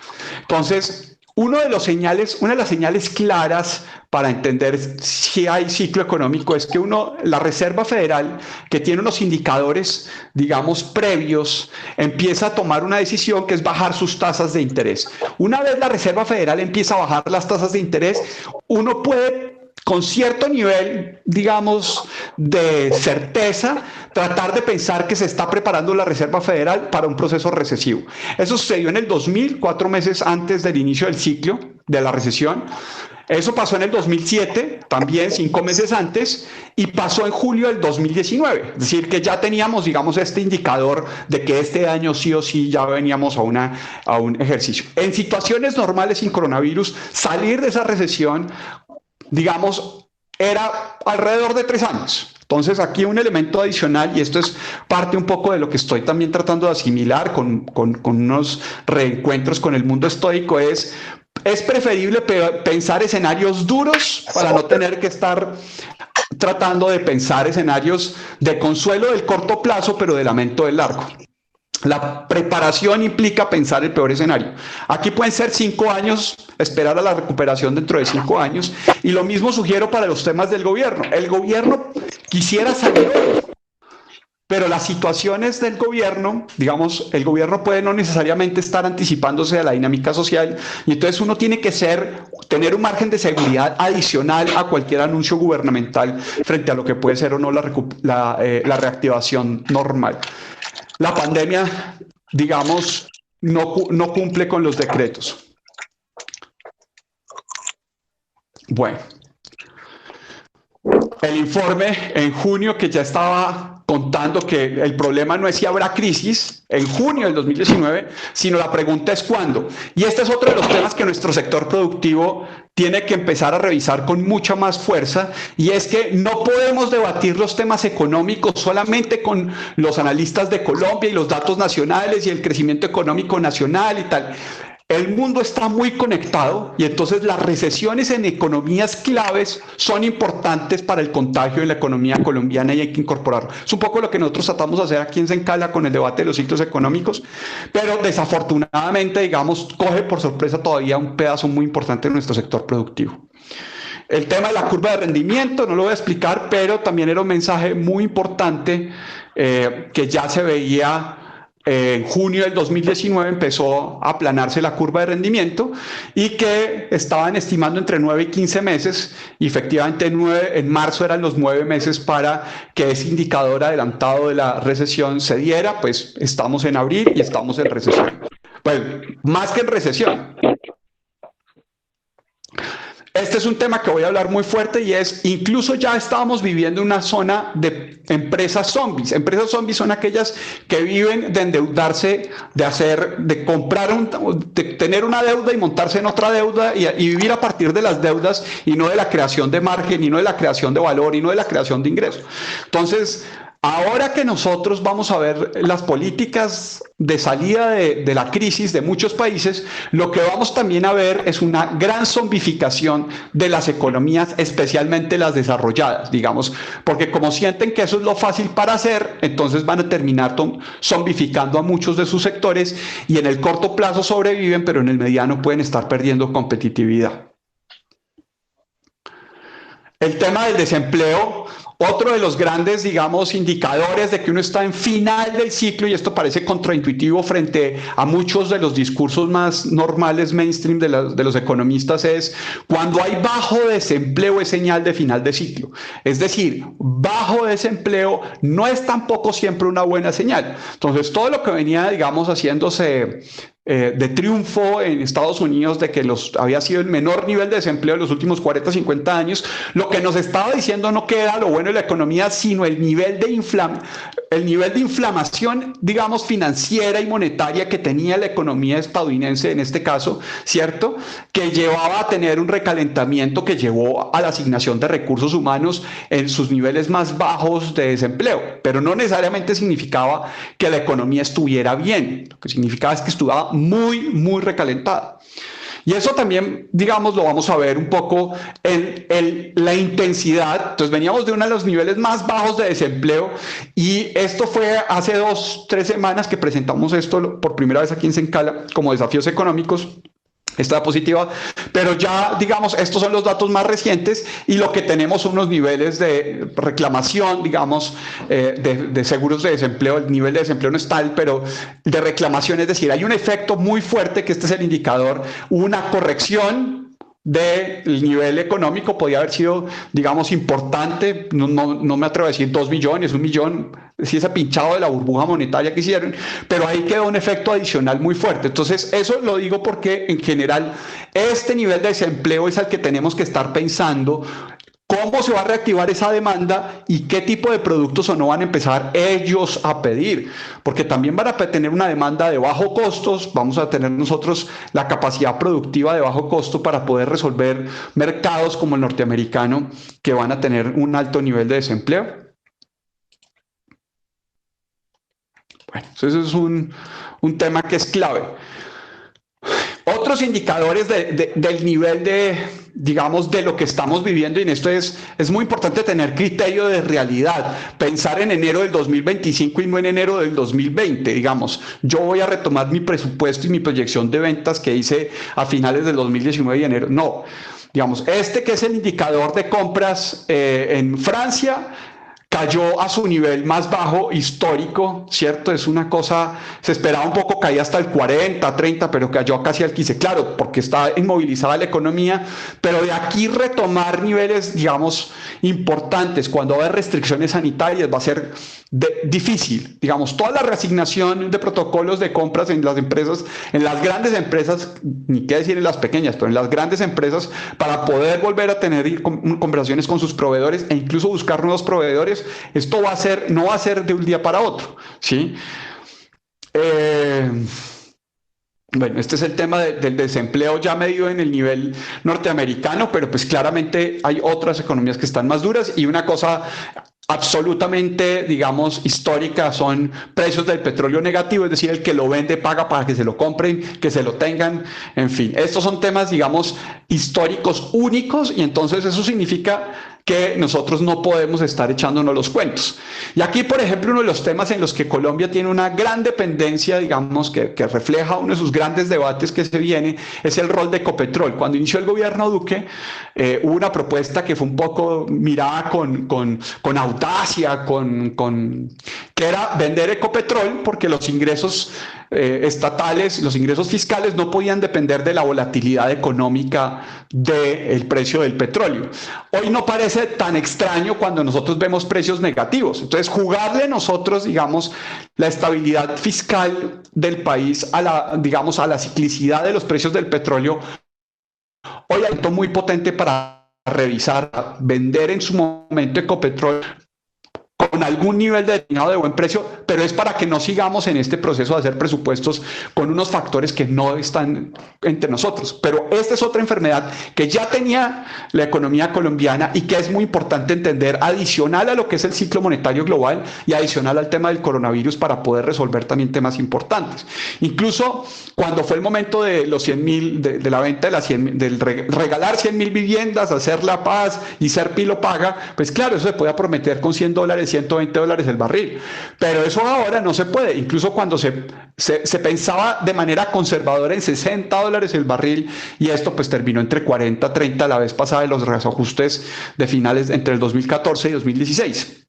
Entonces, una de las señales claras para entender si hay ciclo económico es que la Reserva Federal, que tiene unos indicadores, digamos, previos, empieza a tomar una decisión que es bajar sus tasas de interés. Una vez la Reserva Federal empieza a bajar las tasas de interés, uno puede, con cierto nivel, digamos, de certeza, tratar de pensar que se está preparando la Reserva Federal para un proceso recesivo. Eso sucedió en el 2000, 4 meses antes del inicio del ciclo de la recesión. Eso pasó en el 2007, también 5 meses antes, y pasó en julio del 2019. Es decir, que ya teníamos, digamos, este indicador de que este año sí o sí ya veníamos a un ejercicio. En situaciones normales sin coronavirus, salir de esa recesión, digamos, era alrededor de 3 años. Entonces aquí un elemento adicional, y esto es parte un poco de lo que estoy también tratando de asimilar con unos reencuentros con el mundo estoico, es preferible pensar escenarios duros para no tener que estar tratando de pensar escenarios de consuelo del corto plazo, pero de lamento del largo. La preparación implica pensar el peor escenario. Aquí pueden ser 5 años, esperar a la recuperación dentro de 5 años, y lo mismo sugiero para los temas del gobierno. El gobierno quisiera salir hoy, pero las situaciones del gobierno, digamos, el gobierno puede no necesariamente estar anticipándose a la dinámica social, y entonces uno tiene que tener un margen de seguridad adicional a cualquier anuncio gubernamental frente a lo que puede ser o no la reactivación normal. La pandemia, digamos, no cumple con los decretos. Bueno, el informe en junio, que ya estaba contando que el problema no es si habrá crisis en junio del 2019, sino la pregunta es cuándo. Y este es otro de los temas que nuestro sector productivo tiene que empezar a revisar con mucha más fuerza, y es que no podemos debatir los temas económicos solamente con los analistas de Colombia y los datos nacionales y el crecimiento económico nacional y tal. El mundo está muy conectado, y entonces las recesiones en economías claves son importantes para el contagio de la economía colombiana, y hay que incorporarlo. Es un poco lo que nosotros tratamos de hacer aquí en Sencala con el debate de los ciclos económicos, pero desafortunadamente, digamos, coge por sorpresa todavía un pedazo muy importante de nuestro sector productivo. El tema de la curva de rendimiento no lo voy a explicar, pero también era un mensaje muy importante que ya se veía en junio del 2019 empezó a aplanarse la curva de rendimiento y que estaban estimando entre 9 y 15 meses, y efectivamente en marzo eran los 9 meses para que ese indicador adelantado de la recesión se diera. Pues estamos en abril y estamos en recesión. Pues más que en recesión. Este es un tema que voy a hablar muy fuerte, y es, incluso ya estábamos viviendo una zona de empresas zombies. Empresas zombies son aquellas que viven de endeudarse, de comprar, de tener una deuda y montarse en otra deuda y vivir a partir de las deudas, y no de la creación de margen, y no de la creación de valor, y no de la creación de ingresos. Entonces, ahora que nosotros vamos a ver las políticas de salida de la crisis de muchos países, lo que vamos también a ver es una gran zombificación de las economías, especialmente las desarrolladas, digamos, porque como sienten que eso es lo fácil para hacer, entonces van a terminar zombificando a muchos de sus sectores, y en el corto plazo sobreviven, pero en el mediano pueden estar perdiendo competitividad. El tema del desempleo, otro de los grandes, digamos, indicadores de que uno está en final del ciclo, y esto parece contraintuitivo frente a muchos de los discursos más normales, mainstream de los economistas, es cuando hay bajo desempleo es señal de final de ciclo. Es decir, bajo desempleo no es tampoco siempre una buena señal. Entonces, todo lo que venía, digamos, haciéndose de triunfo en Estados Unidos, de que había sido el menor nivel de desempleo de los últimos 40, 50 años, lo que nos estaba diciendo no que era lo bueno de la economía, sino el nivel de inflamación, digamos, financiera y monetaria que tenía la economía estadounidense en este caso, ¿cierto? Que llevaba a tener un recalentamiento que llevó a la asignación de recursos humanos en sus niveles más bajos de desempleo, pero no necesariamente significaba que la economía estuviera bien. Lo que significaba es que estuviera muy, muy recalentada. Y eso también, digamos, lo vamos a ver un poco en la intensidad. Entonces veníamos de uno de los niveles más bajos de desempleo, y esto fue hace 2, 3 semanas que presentamos esto por primera vez aquí en Sencala como desafíos económicos. Esta diapositiva, pero ya, digamos, estos son los datos más recientes, y lo que tenemos son unos niveles de reclamación, digamos, de seguros de desempleo. El nivel de desempleo no es tal, pero de reclamación, es decir, hay un efecto muy fuerte, que este es el indicador, una corrección del nivel económico, podía haber sido, digamos, importante, no me atrevo a decir 2 millones, 1 millón, si ese pinchado de la burbuja monetaria que hicieron, pero ahí quedó un efecto adicional muy fuerte. Entonces, eso lo digo porque, en general, este nivel de desempleo es al que tenemos que estar pensando. ¿Cómo se va a reactivar esa demanda y qué tipo de productos o no van a empezar ellos a pedir? Porque también van a tener una demanda de bajo costos, vamos a tener nosotros la capacidad productiva de bajo costo para poder resolver mercados como el norteamericano, que van a tener un alto nivel de desempleo. Bueno, eso es un tema que es clave. Otros indicadores del nivel digamos, de lo que estamos viviendo, y en esto es muy importante tener criterio de realidad, pensar en enero del 2025 y no en enero del 2020, digamos. Yo voy a retomar mi presupuesto y mi proyección de ventas que hice a finales del 2019 y enero. No, digamos, que es el indicador de compras en Francia, cayó a su nivel más bajo histórico, ¿cierto? Es una cosa, se esperaba un poco, caía hasta el 40, 30, pero cayó casi al 15, claro, porque está inmovilizada la economía, pero de aquí retomar niveles, digamos, importantes, cuando va a haber restricciones sanitarias, va a ser difícil. Digamos, toda la reasignación de protocolos de compras en las empresas, en las grandes empresas, ni qué decir en las pequeñas, pero en las grandes empresas, para poder volver a tener conversaciones con sus proveedores e incluso buscar nuevos proveedores, esto no va a ser de un día para otro, ¿sí? Bueno, este es el tema del desempleo ya medido en el nivel norteamericano, pero pues claramente hay otras economías que están más duras, y una cosa absolutamente, digamos, histórica son precios del petróleo negativo, es decir, el que lo vende paga para que se lo compren, que se lo tengan, en fin. Estos son temas, digamos, históricos únicos, y entonces eso significa que nosotros no podemos estar echándonos los cuentos. Y aquí, por ejemplo, uno de los temas en los que Colombia tiene una gran dependencia, digamos, que refleja uno de sus grandes debates que se viene, es el rol de Ecopetrol. Cuando inició el gobierno Duque, hubo una propuesta que fue un poco mirada con audacia, que era vender Ecopetrol, porque los ingresos estatales, los ingresos fiscales no podían depender de la volatilidad económica del precio del petróleo. Hoy no parece tan extraño cuando nosotros vemos precios negativos. Entonces, jugarle nosotros, digamos, la estabilidad fiscal del país a la ciclicidad de los precios del petróleo, hoy hay un muy potente para revisar, vender en su momento Ecopetrol con algún nivel determinado de buen precio, pero es para que no sigamos en este proceso de hacer presupuestos con unos factores que no están entre nosotros. Pero esta es otra enfermedad que ya tenía la economía colombiana y que es muy importante entender, adicional a lo que es el ciclo monetario global y adicional al tema del coronavirus, para poder resolver también temas importantes. Incluso cuando fue el momento de los 100.000, de la venta del regalar 100.000 viviendas, hacer la paz y ser pilo paga, pues claro, eso se podía prometer con $100, $120 el barril, pero eso ahora no se puede. Incluso cuando se pensaba de manera conservadora en $60 el barril, y esto pues terminó entre 40 30 la vez pasada de los reajustes de finales entre el 2014 y 2016.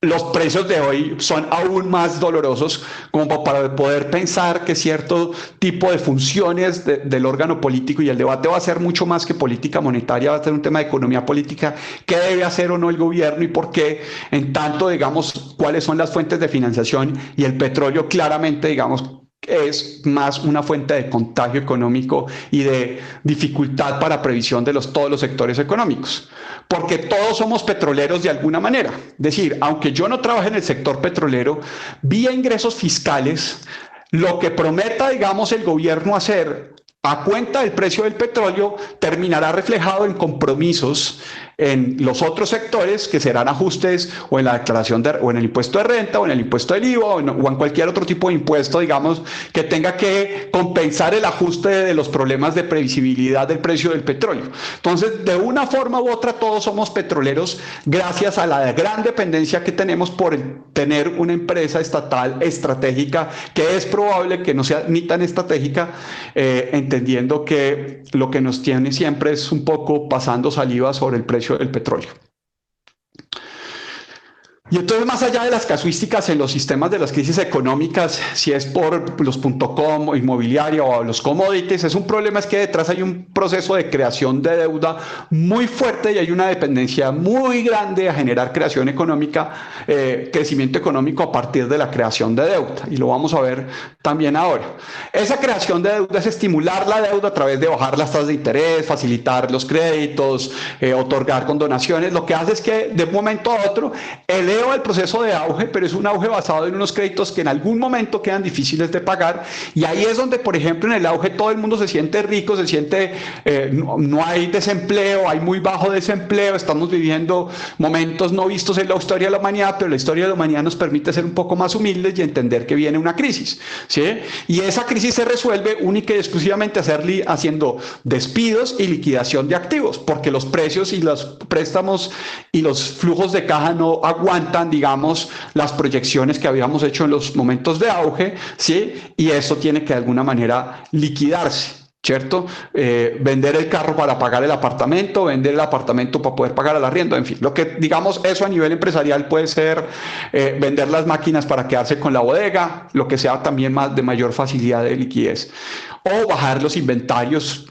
Los precios de hoy son aún más dolorosos, como para poder pensar que cierto tipo de funciones del órgano político, y el debate va a ser mucho más que política monetaria, va a ser un tema de economía política, qué debe hacer o no el gobierno y por qué, en tanto, digamos, cuáles son las fuentes de financiación, y el petróleo claramente, digamos, es más una fuente de contagio económico y de dificultad para previsión de todos los sectores económicos, porque todos somos petroleros de alguna manera. Es decir, aunque yo no trabaje en el sector petrolero, vía ingresos fiscales, lo que prometa, digamos, el gobierno hacer a cuenta del precio del petróleo terminará reflejado en compromisos en los otros sectores, que serán ajustes o en la declaración o en el impuesto de renta o en el impuesto del IVA o en cualquier otro tipo de impuesto, digamos, que tenga que compensar el ajuste de los problemas de previsibilidad del precio del petróleo. Entonces, de una forma u otra, todos somos petroleros gracias a la gran dependencia que tenemos por tener una empresa estatal estratégica, que es probable que no sea ni tan estratégica, entendiendo que lo que nos tiene siempre es un poco pasando saliva sobre el precio del petróleo. Y entonces, más allá de las casuísticas en los sistemas de las crisis económicas, si es por los .com, inmobiliaria o los commodities, es un problema, es que detrás hay un proceso de creación de deuda muy fuerte y hay una dependencia muy grande a generar creación económica, crecimiento económico a partir de la creación de deuda. Y lo vamos a ver también ahora. Esa creación de deuda es estimular la deuda a través de bajar las tasas de interés, facilitar los créditos, otorgar condonaciones. Lo que hace es que de un momento a otro eleva el proceso de auge, pero es un auge basado en unos créditos que en algún momento quedan difíciles de pagar, y ahí es donde, por ejemplo, en el auge todo el mundo se siente rico, se siente, no hay desempleo, hay muy bajo desempleo, estamos viviendo momentos no vistos en la historia de la humanidad, pero la historia de la humanidad nos permite ser un poco más humildes y entender que viene una crisis, ¿sí? Y esa crisis se resuelve única y exclusivamente haciendo despidos y liquidación de activos, porque los precios y los préstamos y los flujos de caja no aguantan, digamos, las proyecciones que habíamos hecho en los momentos de auge, ¿sí? Y eso tiene que de alguna manera liquidarse, ¿cierto? Vender el carro para pagar el apartamento, vender el apartamento para poder pagar el arriendo, en fin, lo que, digamos, eso a nivel empresarial puede ser vender las máquinas para quedarse con la bodega, lo que sea también más de mayor facilidad de liquidez, o bajar los inventarios,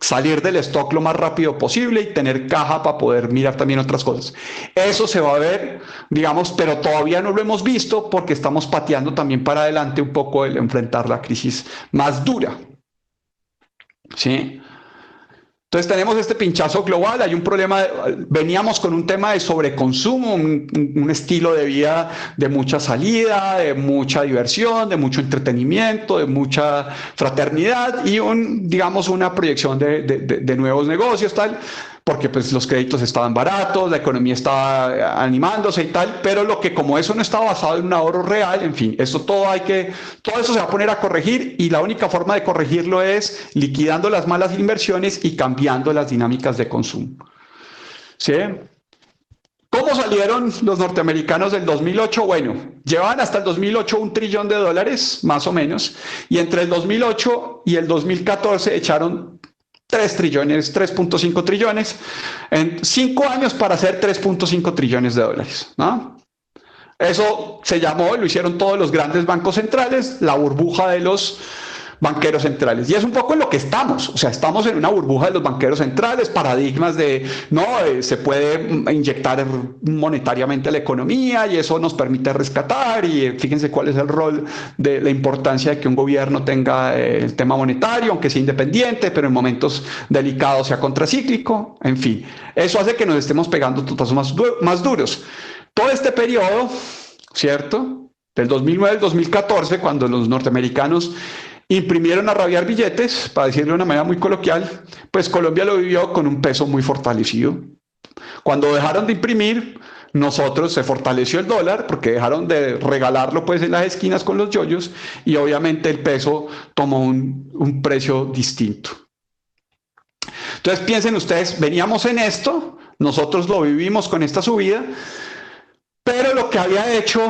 salir del stock lo más rápido posible y tener caja para poder mirar también otras cosas. Eso se va a ver, digamos, pero todavía no lo hemos visto porque estamos pateando también para adelante un poco el enfrentar la crisis más dura, ¿sí? Entonces tenemos este pinchazo global, hay un problema, veníamos con un tema de sobreconsumo, un estilo de vida de mucha salida, de mucha diversión, de mucho entretenimiento, de mucha fraternidad y digamos una proyección de nuevos negocios, tal, porque pues los créditos estaban baratos, la economía estaba animándose y tal, pero como eso no estaba basado en un ahorro real, en fin, todo eso se va a poner a corregir, y la única forma de corregirlo es liquidando las malas inversiones y cambiando las dinámicas de consumo. ¿sí? ¿Cómo salieron los norteamericanos del 2008? Bueno, llevaban hasta el 2008 $1 trillón, más o menos, y entre el 2008 y el 2014 echaron 3 trillones, 3.5 trillones, en 5 años para hacer 3.5 trillones de dólares, ¿no? Eso se llamó, lo hicieron todos los grandes bancos centrales, la burbuja de los banqueros centrales. Y es un poco en lo que estamos, o sea, estamos en una burbuja de los banqueros centrales, paradigmas de, no, se puede inyectar monetariamente a la economía y eso nos permite rescatar, y fíjense cuál es el rol de la importancia de que un gobierno tenga el tema monetario, aunque sea independiente, pero en momentos delicados sea contracíclico, en fin. Eso hace que nos estemos pegando tutazos más duros. Todo este periodo, ¿cierto? Del 2009 al 2014, cuando los norteamericanos imprimieron a rabiar billetes, para decirlo de una manera muy coloquial, pues Colombia lo vivió con un peso muy fortalecido. Cuando dejaron de imprimir, nosotros se fortaleció el dólar, porque dejaron de regalarlo pues en las esquinas con los yoyos, y obviamente el peso tomó un precio distinto. Entonces piensen ustedes, veníamos en esto, nosotros lo vivimos con esta subida, pero lo que había hecho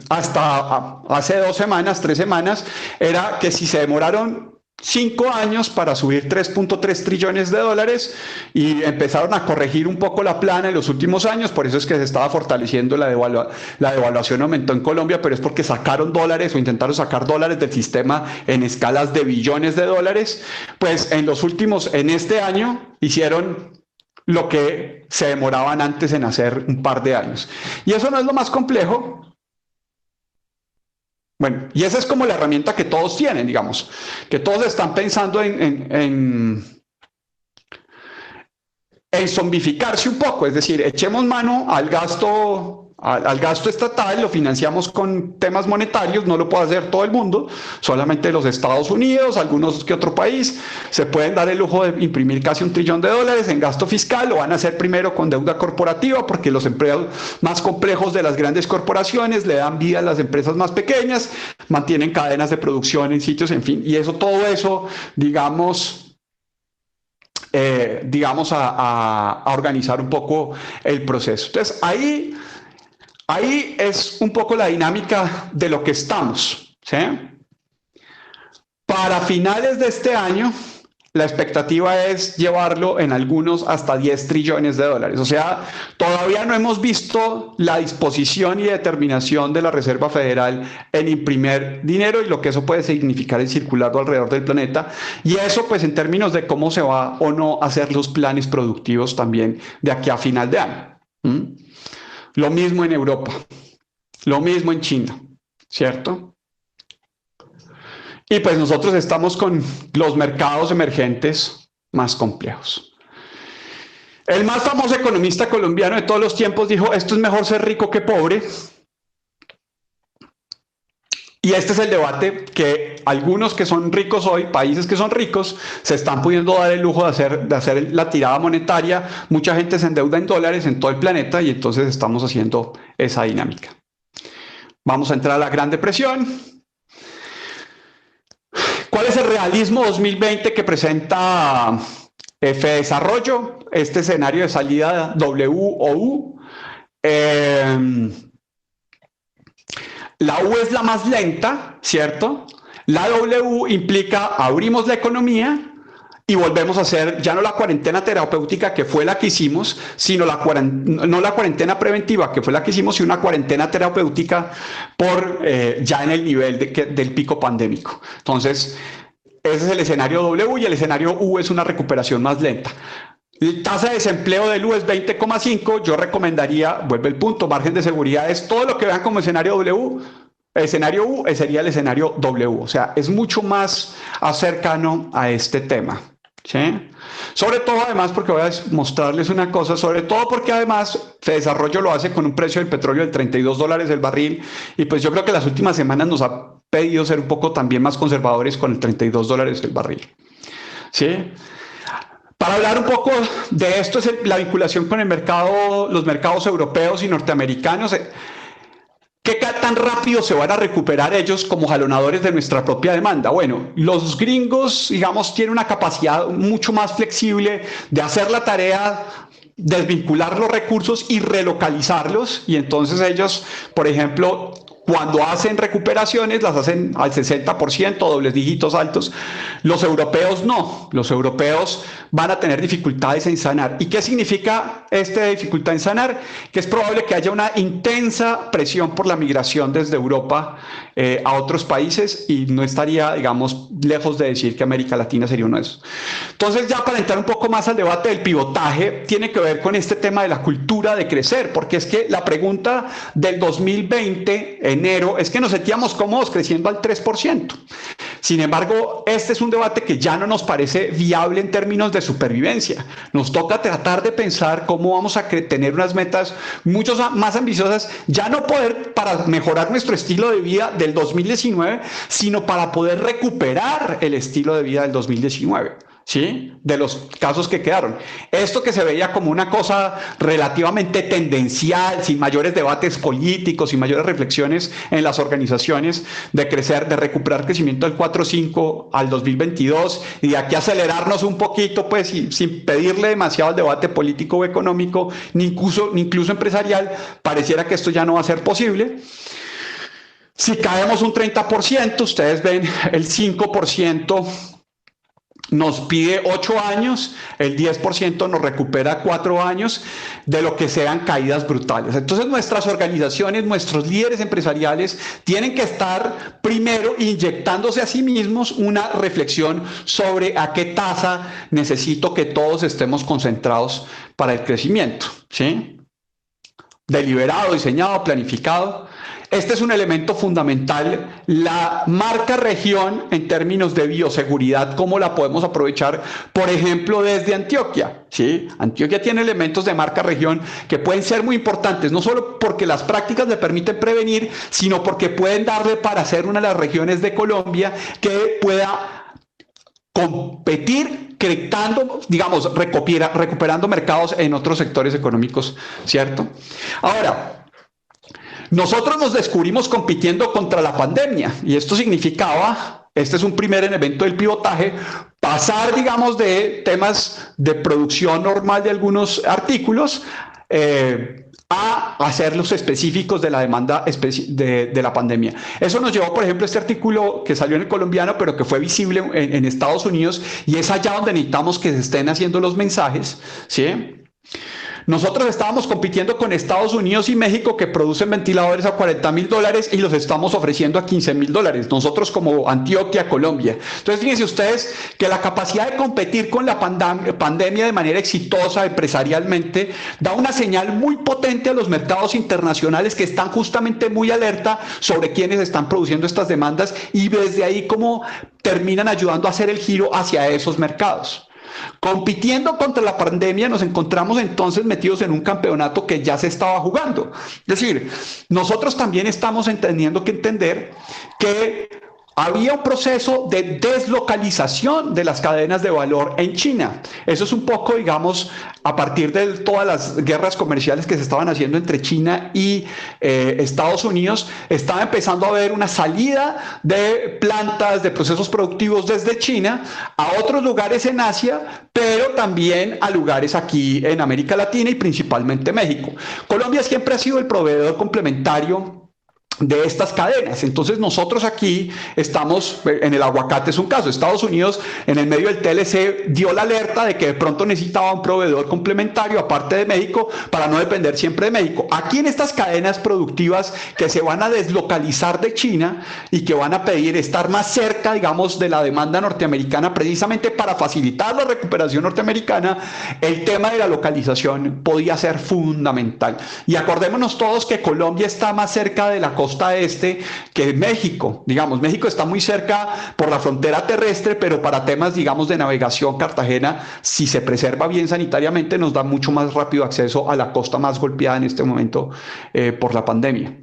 hasta hace 2 semanas, 3 semanas, era que si se demoraron 5 años para subir 3.3 trillones de dólares y empezaron a corregir un poco la plana en los últimos años, por eso es que se estaba fortaleciendo la devaluación aumentó en Colombia, pero es porque sacaron dólares o intentaron sacar dólares del sistema en escalas de billones de dólares, pues en este año hicieron lo que se demoraban antes en hacer un par de años. Y eso no es lo más complejo. Bueno, y esa es como la herramienta que todos tienen, digamos, que todos están pensando en zombificarse un poco, es decir, echemos mano al gasto estatal, lo financiamos con temas monetarios, no lo puede hacer todo el mundo, solamente los Estados Unidos, algunos que otro país, se pueden dar el lujo de imprimir casi $1 trillón en gasto fiscal, lo van a hacer primero con deuda corporativa, porque los empleos más complejos de las grandes corporaciones le dan vida a las empresas más pequeñas, mantienen cadenas de producción en sitios, en fin, y todo eso, digamos, a organizar un poco el proceso. Entonces, ahí es un poco la dinámica de lo que estamos, ¿sí? Para finales de este año, la expectativa es llevarlo en algunos hasta $10 trillones. O sea, todavía no hemos visto la disposición y determinación de la Reserva Federal en imprimir dinero y lo que eso puede significar en circularlo alrededor del planeta. Y eso, pues, en términos de cómo se va o no a hacer los planes productivos también de aquí a final de año. Lo mismo en Europa, lo mismo en China, ¿cierto? Y pues nosotros estamos con los mercados emergentes más complejos. El más famoso economista colombiano de todos los tiempos dijo, esto es mejor ser rico que pobre. Y este es el debate que algunos que son ricos hoy, países que son ricos, se están pudiendo dar el lujo de hacer la tirada monetaria. Mucha gente se endeuda en dólares en todo el planeta y entonces estamos haciendo esa dinámica. Vamos a entrar a la Gran Depresión. ¿Cuál es el realismo 2020 que presenta FDesarrollo? Este escenario de salida W o U. La U es la más lenta, ¿cierto? La W implica abrimos la economía y volvemos a hacer ya no la cuarentena terapéutica que fue la que hicimos, sino no la cuarentena preventiva que fue la que hicimos, sino una cuarentena terapéutica ya en el nivel del pico pandémico. Entonces, ese es el escenario W y el escenario U es una recuperación más lenta. La tasa de desempleo del U es 20,5. Yo recomendaría, vuelve el punto, margen de seguridad es todo lo que vean como escenario W. El escenario U sería el escenario W. O sea, es mucho más cercano a este tema, ¿sí? Sobre todo, además, porque voy a mostrarles una cosa, sobre todo porque además FDesarrollo lo hace con un precio del petróleo de $32 el barril. Y pues yo creo que las últimas semanas nos ha pedido ser un poco también más conservadores con el $32 el barril, ¿sí? Para hablar un poco de esto es la vinculación con los mercados europeos y norteamericanos. ¿Qué tan rápido se van a recuperar ellos como jalonadores de nuestra propia demanda? Bueno, los gringos, digamos, tienen una capacidad mucho más flexible de hacer la tarea desvincular los recursos y relocalizarlos, y entonces ellos, por ejemplo, cuando hacen recuperaciones, las hacen al 60%, dobles dígitos altos. Los europeos no. Los europeos van a tener dificultades en sanar. ¿Y qué significa esta dificultad en sanar? Que es probable que haya una intensa presión por la migración desde Europa a otros países, y no estaría, digamos, lejos de decir que América Latina sería uno de esos. Entonces, ya para entrar un poco más al debate del pivotaje, tiene que ver con este tema de la cultura de crecer, porque es que la pregunta del 2020, enero, es que nos sentíamos cómodos creciendo al 3%. Sin embargo, este es un debate que ya no nos parece viable en términos de supervivencia. Nos toca tratar de pensar cómo vamos a tener unas metas mucho más ambiciosas, ya no poder para mejorar nuestro estilo de vida del 2019, sino para poder recuperar el estilo de vida del 2019. ¿Sí? De los casos que quedaron. Esto que se veía como una cosa relativamente tendencial, sin mayores debates políticos, sin mayores reflexiones en las organizaciones, de crecer, de recuperar crecimiento del 4.5 al 2022 y de aquí acelerarnos un poquito, pues, sin pedirle demasiado al debate político o económico, ni incluso empresarial, pareciera que esto ya no va a ser posible. Si caemos un 30%, ustedes ven el 5%, nos pide 8 años, el 10% nos recupera 4 años de lo que sean caídas brutales. Entonces nuestras organizaciones, nuestros líderes empresariales tienen que estar primero inyectándose a sí mismos una reflexión sobre a qué tasa necesito que todos estemos concentrados para el crecimiento, ¿sí? Deliberado, diseñado, planificado. Este es un elemento fundamental. La marca región en términos de bioseguridad, ¿cómo la podemos aprovechar? Por ejemplo, desde Antioquia, ¿sí? Antioquia tiene elementos de marca región que pueden ser muy importantes, no solo porque las prácticas le permiten prevenir, sino porque pueden darle para ser una de las regiones de Colombia que pueda competir, digamos, recuperando mercados en otros sectores económicos, ¿cierto? Ahora, nosotros nos descubrimos compitiendo contra la pandemia, y esto significaba, este es un primer elemento del pivotaje, pasar, digamos, de temas de producción normal de algunos artículos a hacerlos específicos de la demanda de la pandemia. Eso nos llevó, por ejemplo, a este artículo que salió en El Colombiano, pero que fue visible en Estados Unidos, y es allá donde necesitamos que se estén haciendo los mensajes, ¿sí? Nosotros estábamos compitiendo con Estados Unidos y México, que producen ventiladores a $40.000 y los estamos ofreciendo a $15.000. Nosotros como Antioquia, Colombia. Entonces, fíjense ustedes que la capacidad de competir con la pandemia de manera exitosa empresarialmente da una señal muy potente a los mercados internacionales, que están justamente muy alerta sobre quiénes están produciendo estas demandas, y desde ahí cómo terminan ayudando a hacer el giro hacia esos mercados. Compitiendo contra la pandemia, nos encontramos entonces metidos en un campeonato que ya se estaba jugando. Es decir, nosotros también estamos teniendo que entender que había un proceso de deslocalización de las cadenas de valor en China. Eso es un poco, digamos, a partir de todas las guerras comerciales que se estaban haciendo entre China y Estados Unidos, estaba empezando a haber una salida de plantas, de procesos productivos desde China a otros lugares en Asia, pero también a lugares aquí en América Latina y principalmente México. Colombia siempre ha sido el proveedor complementario de estas cadenas. Entonces nosotros aquí estamos, en el aguacate es un caso, Estados Unidos en el medio del TLC dio la alerta de que de pronto necesitaba un proveedor complementario aparte de México para no depender siempre de México. Aquí en estas cadenas productivas que se van a deslocalizar de China y que van a pedir estar más cerca, digamos, de la demanda norteamericana, precisamente para facilitar la recuperación norteamericana, el tema de la localización podía ser fundamental. Y acordémonos todos que Colombia está más cerca de la costa este que México. Digamos, México está muy cerca por la frontera terrestre, pero para temas, digamos, de navegación, Cartagena, si se preserva bien sanitariamente, nos da mucho más rápido acceso a la costa más golpeada en este momento por la pandemia.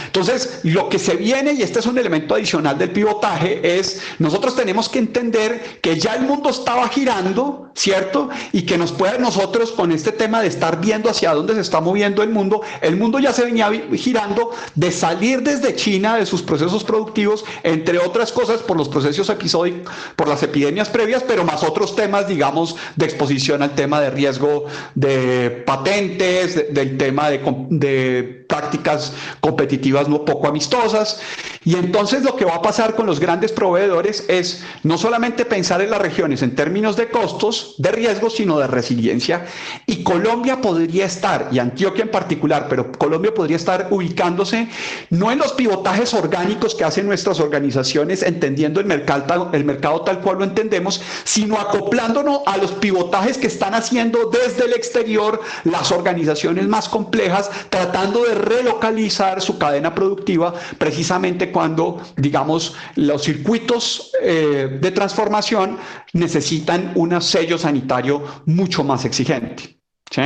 Entonces, lo que se viene, y este es un elemento adicional del pivotaje, es nosotros tenemos que entender que ya el mundo estaba girando, ¿cierto? Y que nos puede nosotros con este tema de estar viendo hacia dónde se está moviendo el mundo ya se venía girando de salir desde China de sus procesos productivos, entre otras cosas por los procesos episódicos, por las epidemias previas, pero más otros temas, digamos, de exposición al tema de riesgo de patentes, del tema de prácticas competitivas no poco amistosas. Y entonces lo que va a pasar con los grandes proveedores es no solamente pensar en las regiones en términos de costos, de riesgos, sino de resiliencia. Y Colombia podría estar, y Antioquia en particular, pero Colombia podría estar ubicándose no en los pivotajes orgánicos que hacen nuestras organizaciones, entendiendo el mercado tal cual lo entendemos, sino acoplándonos a los pivotajes que están haciendo desde el exterior las organizaciones más complejas, tratando de relocalizar su cadena productiva precisamente cuando, digamos, los circuitos de transformación necesitan un sello sanitario mucho más exigente, ¿sí?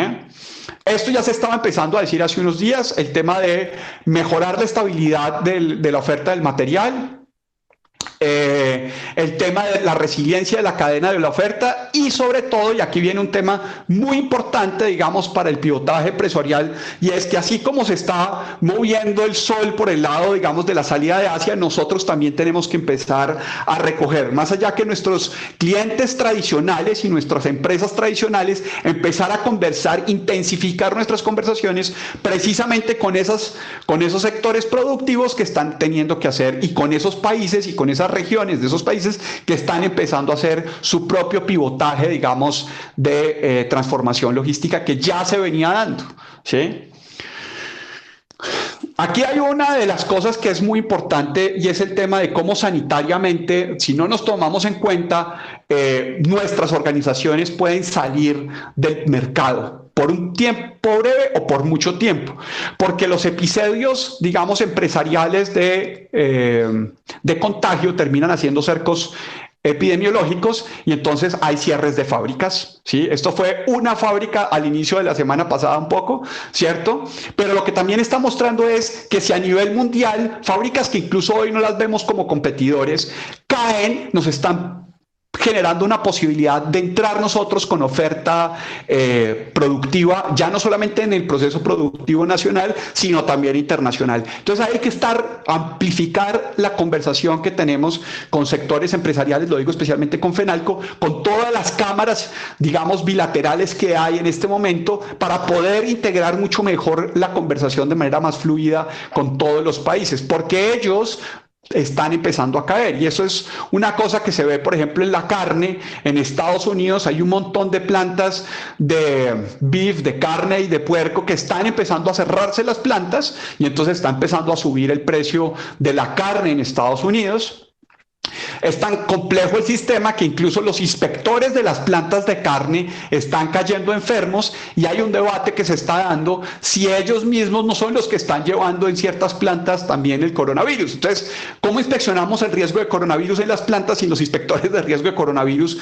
Esto ya se estaba empezando a decir hace unos días, el tema de mejorar la estabilidad de la oferta del material, el tema de la resiliencia de la cadena de la oferta y sobre todo, y aquí viene un tema muy importante, digamos, para el pivotaje empresarial, y es que así como se está moviendo el sol por el lado, digamos, de la salida de Asia, nosotros también tenemos que empezar a recoger, más allá que nuestros clientes tradicionales y nuestras empresas tradicionales, empezar a conversar, intensificar nuestras conversaciones precisamente con esos sectores productivos que están teniendo que hacer y con esos países y con esas regiones de esos países que están empezando a hacer su propio pivotaje, digamos, de transformación logística que ya se venía dando, ¿sí? Aquí hay una de las cosas que es muy importante y es el tema de cómo sanitariamente, si no nos tomamos en cuenta, nuestras organizaciones pueden salir del mercado por un tiempo breve o por mucho tiempo, porque los episodios, digamos, empresariales de contagio terminan haciendo cercos epidemiológicos y entonces hay cierres de fábricas, ¿sí? Esto fue una fábrica al inicio de la semana pasada un poco, ¿cierto? Pero lo que también está mostrando es que si a nivel mundial, fábricas que incluso hoy no las vemos como competidores, caen, nos están generando una posibilidad de entrar nosotros con oferta productiva, ya no solamente en el proceso productivo nacional, sino también internacional. Entonces hay que amplificar la conversación que tenemos con sectores empresariales, lo digo especialmente con FENALCO, con todas las cámaras, digamos, bilaterales que hay en este momento, para poder integrar mucho mejor la conversación de manera más fluida con todos los países, porque ellos están empezando a caer, y eso es una cosa que se ve, por ejemplo, en la carne. En Estados Unidos hay un montón de plantas de beef, de carne y de puerco que están empezando a cerrarse las plantas, y entonces está empezando a subir el precio de la carne en Estados Unidos. Es tan complejo el sistema que incluso los inspectores de las plantas de carne están cayendo enfermos, y hay un debate que se está dando si ellos mismos no son los que están llevando en ciertas plantas también el coronavirus. Entonces, ¿cómo inspeccionamos el riesgo de coronavirus en las plantas sin los inspectores de riesgo de coronavirus?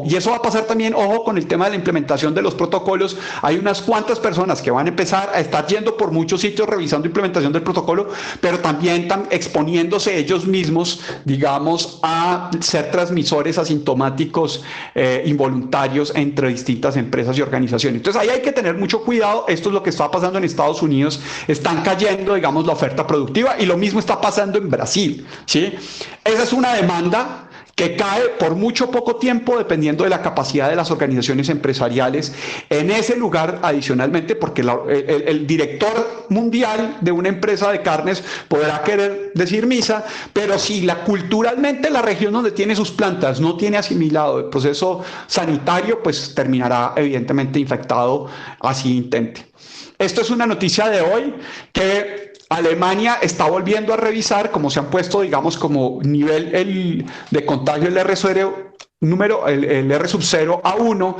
Y eso va a pasar también, ojo, con el tema de la implementación de los protocolos. Hay unas cuantas personas que van a empezar a estar yendo por muchos sitios revisando implementación del protocolo, pero también están exponiéndose ellos mismos, digamos, a ser transmisores asintomáticos involuntarios entre distintas empresas y organizaciones. Entonces ahí hay que tener mucho cuidado. Esto es lo que está pasando en Estados Unidos. Están cayendo, digamos, la oferta productiva, y lo mismo está pasando en Brasil, ¿sí? Esa es una demanda que cae por mucho poco tiempo dependiendo de la capacidad de las organizaciones empresariales en ese lugar adicionalmente, porque el director mundial de una empresa de carnes podrá querer decir misa, pero si culturalmente la región donde tiene sus plantas no tiene asimilado el proceso sanitario, pues terminará evidentemente infectado así intente. Esto es una noticia de hoy que Alemania está volviendo a revisar cómo se han puesto, digamos, como nivel de contagio el R sub 0 a 1.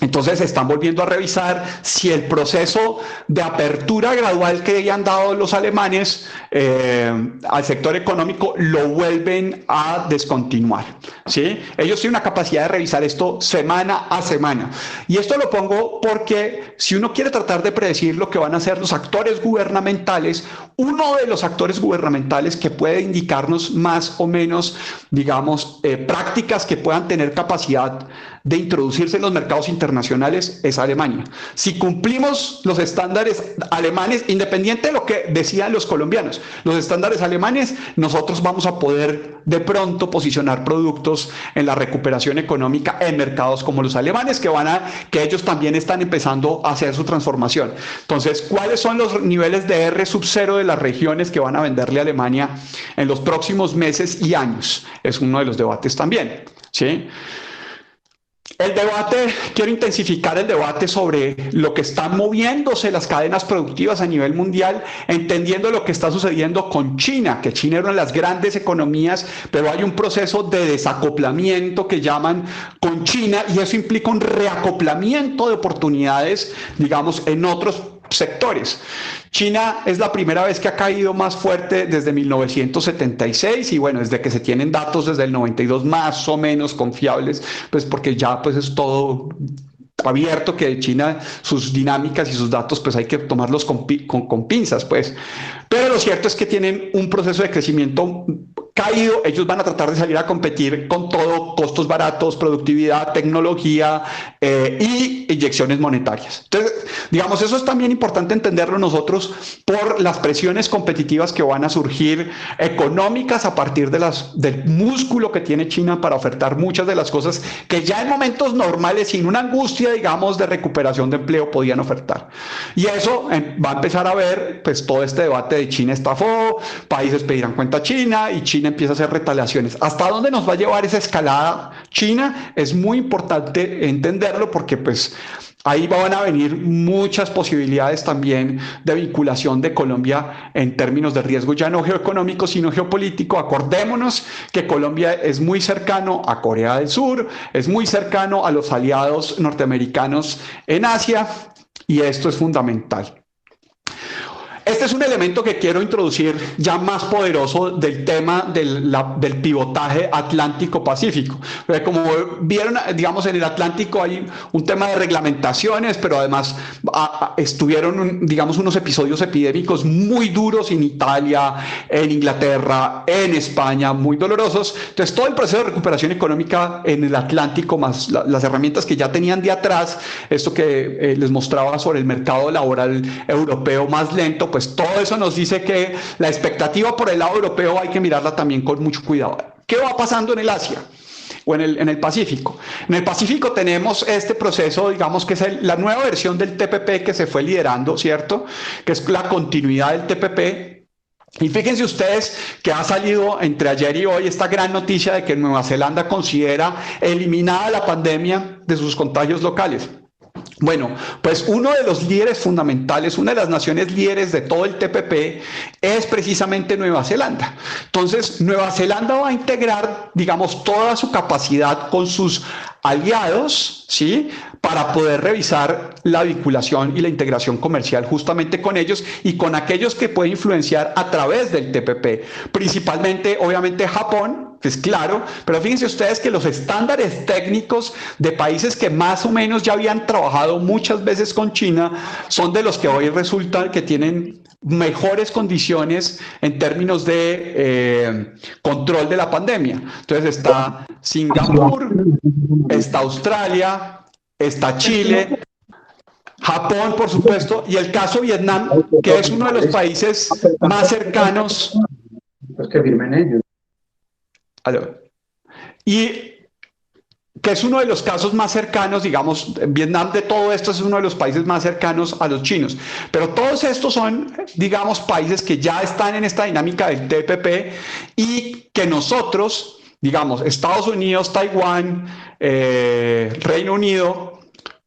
Entonces están volviendo a revisar si el proceso de apertura gradual que habían dado los alemanes al sector económico lo vuelven a descontinuar, ¿sí? Ellos tienen una capacidad de revisar esto semana a semana. Y esto lo pongo porque si uno quiere tratar de predecir lo que van a hacer los actores gubernamentales, uno de los actores gubernamentales que puede indicarnos más o menos, digamos, prácticas que puedan tener capacidad de introducirse en los mercados internacionales es Alemania. Si cumplimos los estándares alemanes, independiente de lo que decían los colombianos, los estándares alemanes, nosotros vamos a poder de pronto posicionar productos en la recuperación económica en mercados como los alemanes, que ellos también están empezando a hacer su transformación. Entonces, ¿cuáles son los niveles de R sub 0 de las regiones que van a venderle a Alemania en los próximos meses y años? Es uno de los debates también, ¿sí? El debate, quiero intensificar el debate sobre lo que están moviéndose las cadenas productivas a nivel mundial, entendiendo lo que está sucediendo con China, que China era una de las grandes economías, pero hay un proceso de desacoplamiento que llaman con China y eso implica un reacoplamiento de oportunidades, digamos, en otros sectores. China es la primera vez que ha caído más fuerte desde 1976 y bueno, desde que se tienen datos desde el 92 más o menos confiables, pues porque ya pues es todo abierto que China, sus dinámicas y sus datos pues hay que tomarlos con pinzas pues. Pero lo cierto es que tienen un proceso de crecimiento caído, ellos van a tratar de salir a competir con todo, costos baratos, productividad, tecnología y inyecciones monetarias. Entonces, digamos, eso es también importante entenderlo nosotros por las presiones competitivas que van a surgir económicas a partir del músculo que tiene China para ofertar muchas de las cosas que ya en momentos normales, sin una angustia, digamos, de recuperación de empleo, podían ofertar. Y eso va a empezar a ver, pues, todo este debate de China estafó, países pedirán cuenta a China y China empieza a hacer retaliaciones. ¿Hasta dónde nos va a llevar esa escalada China? Es muy importante entenderlo porque pues ahí van a venir muchas posibilidades también de vinculación de Colombia en términos de riesgo ya no geoeconómico sino geopolítico. Acordémonos que Colombia es muy cercano a Corea del Sur, es muy cercano a los aliados norteamericanos en Asia y esto es fundamental. Este es un elemento que quiero introducir ya más poderoso del tema del pivotaje Atlántico-Pacífico. Como vieron, digamos, en el Atlántico hay un tema de reglamentaciones, pero además estuvieron, digamos, unos episodios epidémicos muy duros en Italia, en Inglaterra, en España, muy dolorosos. Entonces, todo el proceso de recuperación económica en el Atlántico, más las herramientas que ya tenían de atrás, esto que les mostraba sobre el mercado laboral europeo más lento, pues todo eso nos dice que la expectativa por el lado europeo hay que mirarla también con mucho cuidado. ¿Qué va pasando en el Asia o en el Pacífico? En el Pacífico tenemos este proceso, digamos que es la nueva versión del TPP que se fue liderando, ¿cierto? Que es la continuidad del TPP. Y fíjense ustedes que ha salido entre ayer y hoy esta gran noticia de que Nueva Zelanda considera eliminada la pandemia de sus contagios locales. Bueno, pues uno de los líderes fundamentales, una de las naciones líderes de todo el TPP es precisamente Nueva Zelanda. Entonces, Nueva Zelanda va a integrar, digamos, toda su capacidad con sus aliados, ¿sí?, para poder revisar la vinculación y la integración comercial justamente con ellos y con aquellos que pueden influenciar a través del TPP. Principalmente, obviamente, Japón, que es claro, pero fíjense ustedes que los estándares técnicos de países que más o menos ya habían trabajado muchas veces con China son de los que hoy resulta que tienen mejores condiciones en términos de control de la pandemia. Entonces está Singapur, está Australia, está Chile, Japón, por supuesto, y el caso Vietnam, que es uno de los países más cercanos. Pues que firmen ellos. Y que es uno de los casos más cercanos, digamos, Vietnam de todo esto es uno de los países más cercanos a los chinos. Pero todos estos son, digamos, países que ya están en esta dinámica del TPP y que nosotros, digamos, Estados Unidos, Taiwán, Reino Unido,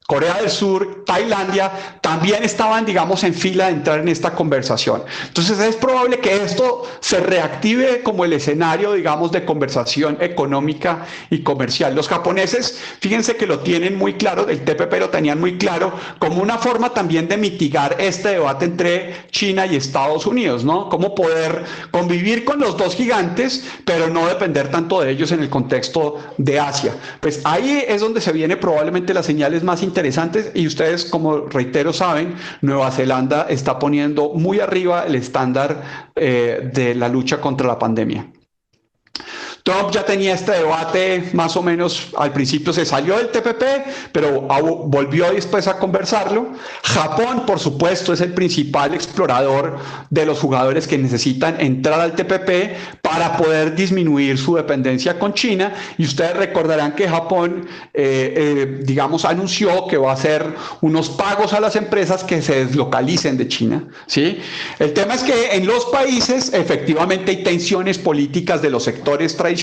Corea del Sur, Tailandia, también estaban, digamos, en fila de entrar en esta conversación. Entonces es probable que esto se reactive como el escenario, digamos, de conversación económica y comercial. Los japoneses, fíjense que lo tienen muy claro, el TPP lo tenían muy claro, como una forma también de mitigar este debate entre China y Estados Unidos, ¿no? Cómo poder convivir con los dos gigantes, pero no depender tanto de ellos en el contexto de Asia. Pues ahí es donde se viene probablemente las señales más interesantes, y ustedes, como reitero, saben, Nueva Zelanda está poniendo muy arriba el estándar de la lucha contra la pandemia. Trump ya tenía este debate más o menos, al principio se salió del TPP, pero volvió después a conversarlo. Japón, por supuesto, es el principal explorador de los jugadores que necesitan entrar al TPP para poder disminuir su dependencia con China, y ustedes recordarán que Japón, digamos, anunció que va a hacer unos pagos a las empresas que se deslocalicen de China, ¿sí? El tema es que en los países efectivamente hay tensiones políticas de los sectores tradicionales.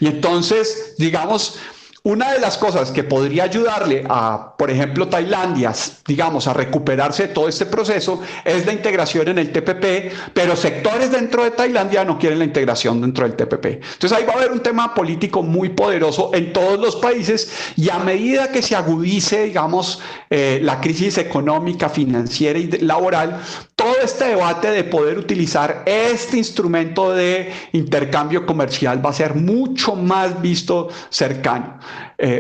Y entonces, digamos, una de las cosas que podría ayudarle a, por ejemplo, Tailandia, digamos, a recuperarse de todo este proceso es la integración en el TPP, pero sectores dentro de Tailandia no quieren la integración dentro del TPP. Entonces ahí va a haber un tema político muy poderoso en todos los países, y a medida que se agudice, digamos, la crisis económica, financiera y laboral, todo este debate de poder utilizar este instrumento de intercambio comercial va a ser mucho más visto cercano.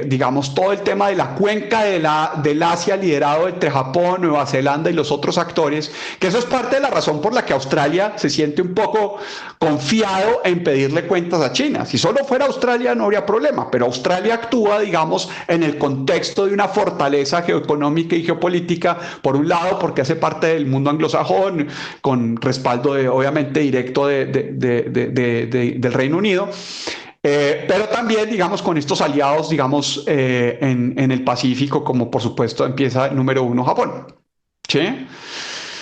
Digamos, todo el tema de la cuenca del Asia liderado entre Japón, Nueva Zelanda y los otros actores, que eso es parte de la razón por la que Australia se siente un poco confiado en pedirle cuentas a China. Si solo fuera Australia no habría problema, pero Australia actúa, digamos, en el contexto de una fortaleza geoeconómica y geopolítica, por un lado, porque hace parte del mundo anglosajón, con respaldo obviamente directo del Reino Unido, pero también, digamos, con estos aliados, digamos, en el Pacífico, como por supuesto empieza el número uno Japón, ¿sí?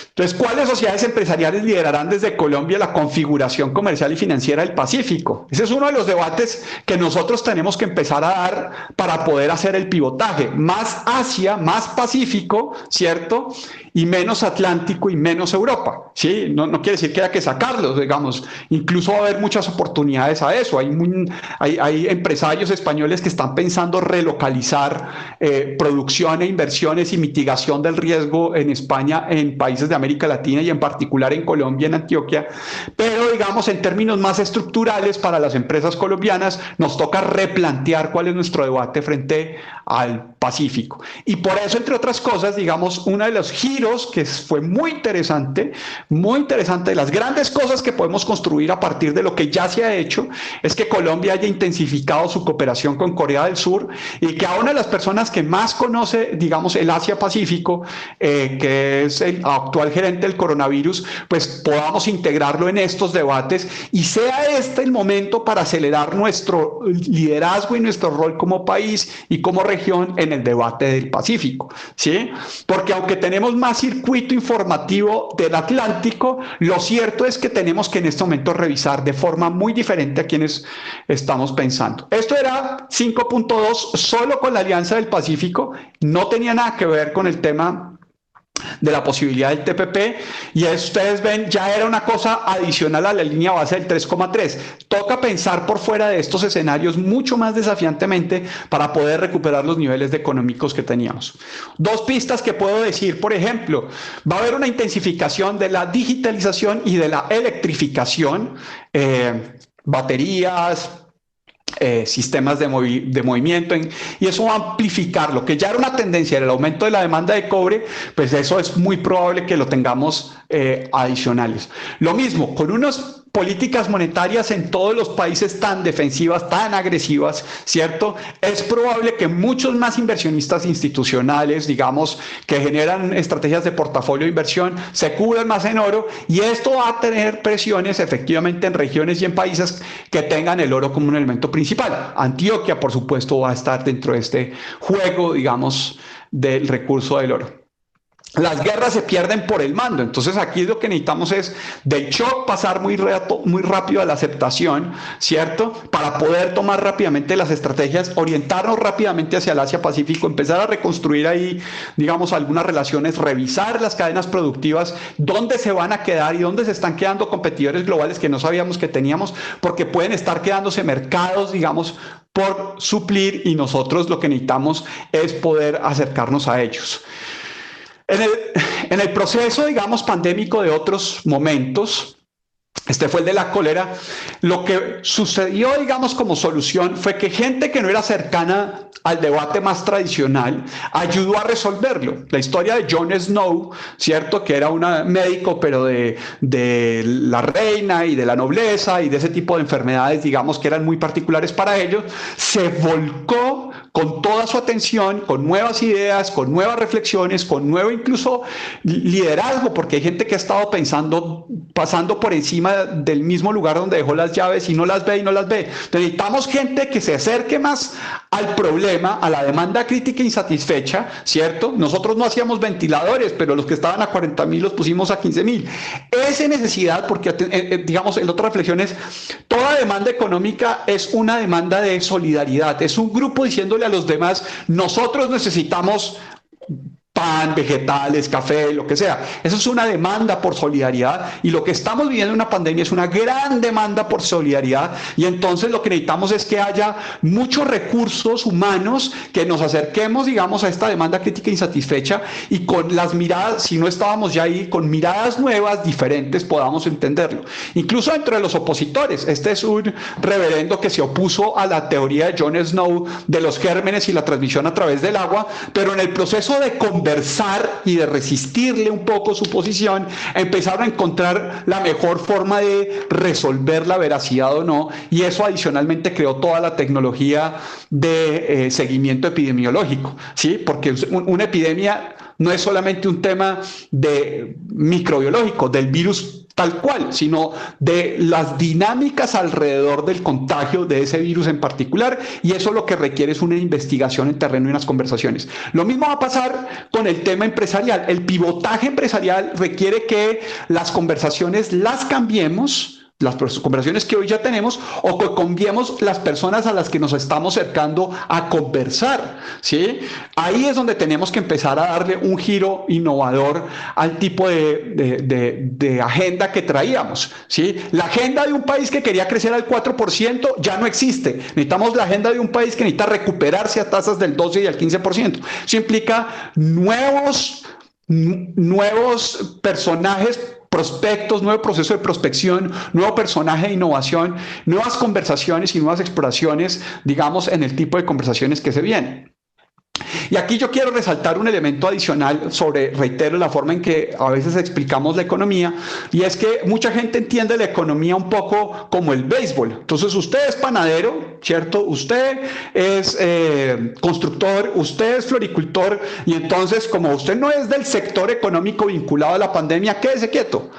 Entonces, ¿cuáles sociedades empresariales liderarán desde Colombia la configuración comercial y financiera del Pacífico? Ese es uno de los debates que nosotros tenemos que empezar a dar para poder hacer el pivotaje. Más Asia, más Pacífico, ¿cierto? Y menos Atlántico y menos Europa, ¿sí? No quiere decir que haya que sacarlos, digamos. Incluso va a haber muchas oportunidades a eso. Hay empresarios españoles que están pensando relocalizar producción e inversiones y mitigación del riesgo en España, en países de América Latina y en particular en Colombia, en Antioquia. Pero, digamos, en términos más estructurales para las empresas colombianas, nos toca replantear cuál es nuestro debate frente al Pacífico. Y por eso, entre otras cosas, digamos, uno de los giros que fue muy interesante, de las grandes cosas que podemos construir a partir de lo que ya se ha hecho, es que Colombia haya intensificado su cooperación con Corea del Sur, y que a una de las personas que más conoce, digamos, el Asia-Pacífico, que es el actual gerente del coronavirus, pues podamos integrarlo en estos debates, y sea este el momento para acelerar nuestro liderazgo y nuestro rol como país y como región en el debate del Pacífico, ¿sí? Porque aunque tenemos más circuito informativo del Atlántico, lo cierto es que tenemos que en este momento revisar de forma muy diferente a quienes estamos pensando. Esto era 5.2 solo con la Alianza del Pacífico, no tenía nada que ver con el tema de la posibilidad del TPP, y ustedes ven, ya era una cosa adicional a la línea base del 3,3. Toca pensar por fuera de estos escenarios mucho más desafiantemente para poder recuperar los niveles económicos que teníamos. Dos pistas que puedo decir: por ejemplo, va a haber una intensificación de la digitalización y de la electrificación, baterías, sistemas de movimiento, y eso va a amplificar lo que ya era una tendencia, el aumento de la demanda de cobre. Pues eso es muy probable que lo tengamos adicionales. Lo mismo con unas políticas monetarias en todos los países tan defensivas, tan agresivas, ¿cierto? Es probable que muchos más inversionistas institucionales, digamos, que generan estrategias de portafolio de inversión, se cubran más en oro, y esto va a tener presiones efectivamente en regiones y en países que tengan el oro como un elemento principal. Antioquia, por supuesto, va a estar dentro de este juego, digamos, del recurso del oro. las guerras se pierden por el mando. Entonces aquí lo que necesitamos es del shock pasar muy rápido a la aceptación, ¿cierto? Para poder tomar rápidamente las estrategias, orientarnos rápidamente hacia el Asia-Pacífico, empezar a reconstruir ahí, digamos, algunas relaciones, revisar las cadenas productivas, dónde se van a quedar y dónde se están quedando competidores globales que no sabíamos que teníamos, porque pueden estar quedándose mercados, digamos, por suplir, y nosotros lo que necesitamos es poder acercarnos a ellos. En el proceso, digamos, pandémico de otros momentos, este fue el de la cólera, lo que sucedió, digamos, como solución fue que gente que no era cercana al debate más tradicional ayudó a resolverlo. La historia de Jon Snow, ¿cierto? Que era un médico, pero de la reina y de la nobleza y de ese tipo de enfermedades, digamos, que eran muy particulares para ellos, se volcó con toda su atención, con nuevas ideas, con nuevas reflexiones, con nuevo incluso liderazgo, porque hay gente que ha estado pasando por encima del mismo lugar donde dejó las llaves y no las ve y no las ve. Necesitamos gente que se acerque más al problema, a la demanda crítica insatisfecha, ¿cierto? Nosotros no hacíamos ventiladores, pero los que estaban a 40.000 los pusimos a 15.000. Esa necesidad, porque digamos, en otra reflexión es, toda demanda económica es una demanda de solidaridad, es un grupo diciéndole a los demás, nosotros necesitamos pan, vegetales, café, lo que sea. Eso es una demanda por solidaridad, y lo que estamos viviendo en una pandemia es una gran demanda por solidaridad, y entonces lo que necesitamos es que haya muchos recursos humanos que nos acerquemos, digamos, a esta demanda crítica insatisfecha, y con las miradas, si no estábamos ya ahí, con miradas nuevas, diferentes, podamos entenderlo. Incluso entre los opositores, este es un reverendo que se opuso a la teoría de Jon Snow de los gérmenes y la transmisión a través del agua, pero en el proceso de conversar y de resistirle un poco su posición, empezaron a encontrar la mejor forma de resolver la veracidad o no, y eso adicionalmente creó toda la tecnología de seguimiento epidemiológico, ¿sí? Porque una epidemia no es solamente un tema de microbiológico, del virus tal cual, sino de las dinámicas alrededor del contagio de ese virus en particular, y eso lo que requiere es una investigación en terreno y unas conversaciones. Lo mismo va a pasar con el tema empresarial. El pivotaje empresarial requiere que las conversaciones las cambiemos, las conversaciones que hoy ya tenemos, o que cambiemos las personas a las que nos estamos acercando a conversar, ¿sí? Ahí es donde tenemos que empezar a darle un giro innovador al tipo de agenda que traíamos, ¿sí? La agenda de un país que quería crecer al 4% ya no existe. Necesitamos la agenda de un país que necesita recuperarse a tasas del 12 y al 15%. Eso implica nuevos personajes, prospectos, nuevo proceso de prospección, nuevo personaje de innovación, nuevas conversaciones y nuevas exploraciones, digamos, en el tipo de conversaciones que se vienen. Y aquí yo quiero resaltar un elemento adicional sobre, reitero, la forma en que a veces explicamos la economía, y es que mucha gente entiende la economía un poco como el béisbol. Entonces usted es panadero, ¿cierto? Usted es constructor, usted es floricultor, y entonces como usted no es del sector económico vinculado a la pandemia, quédese quieto.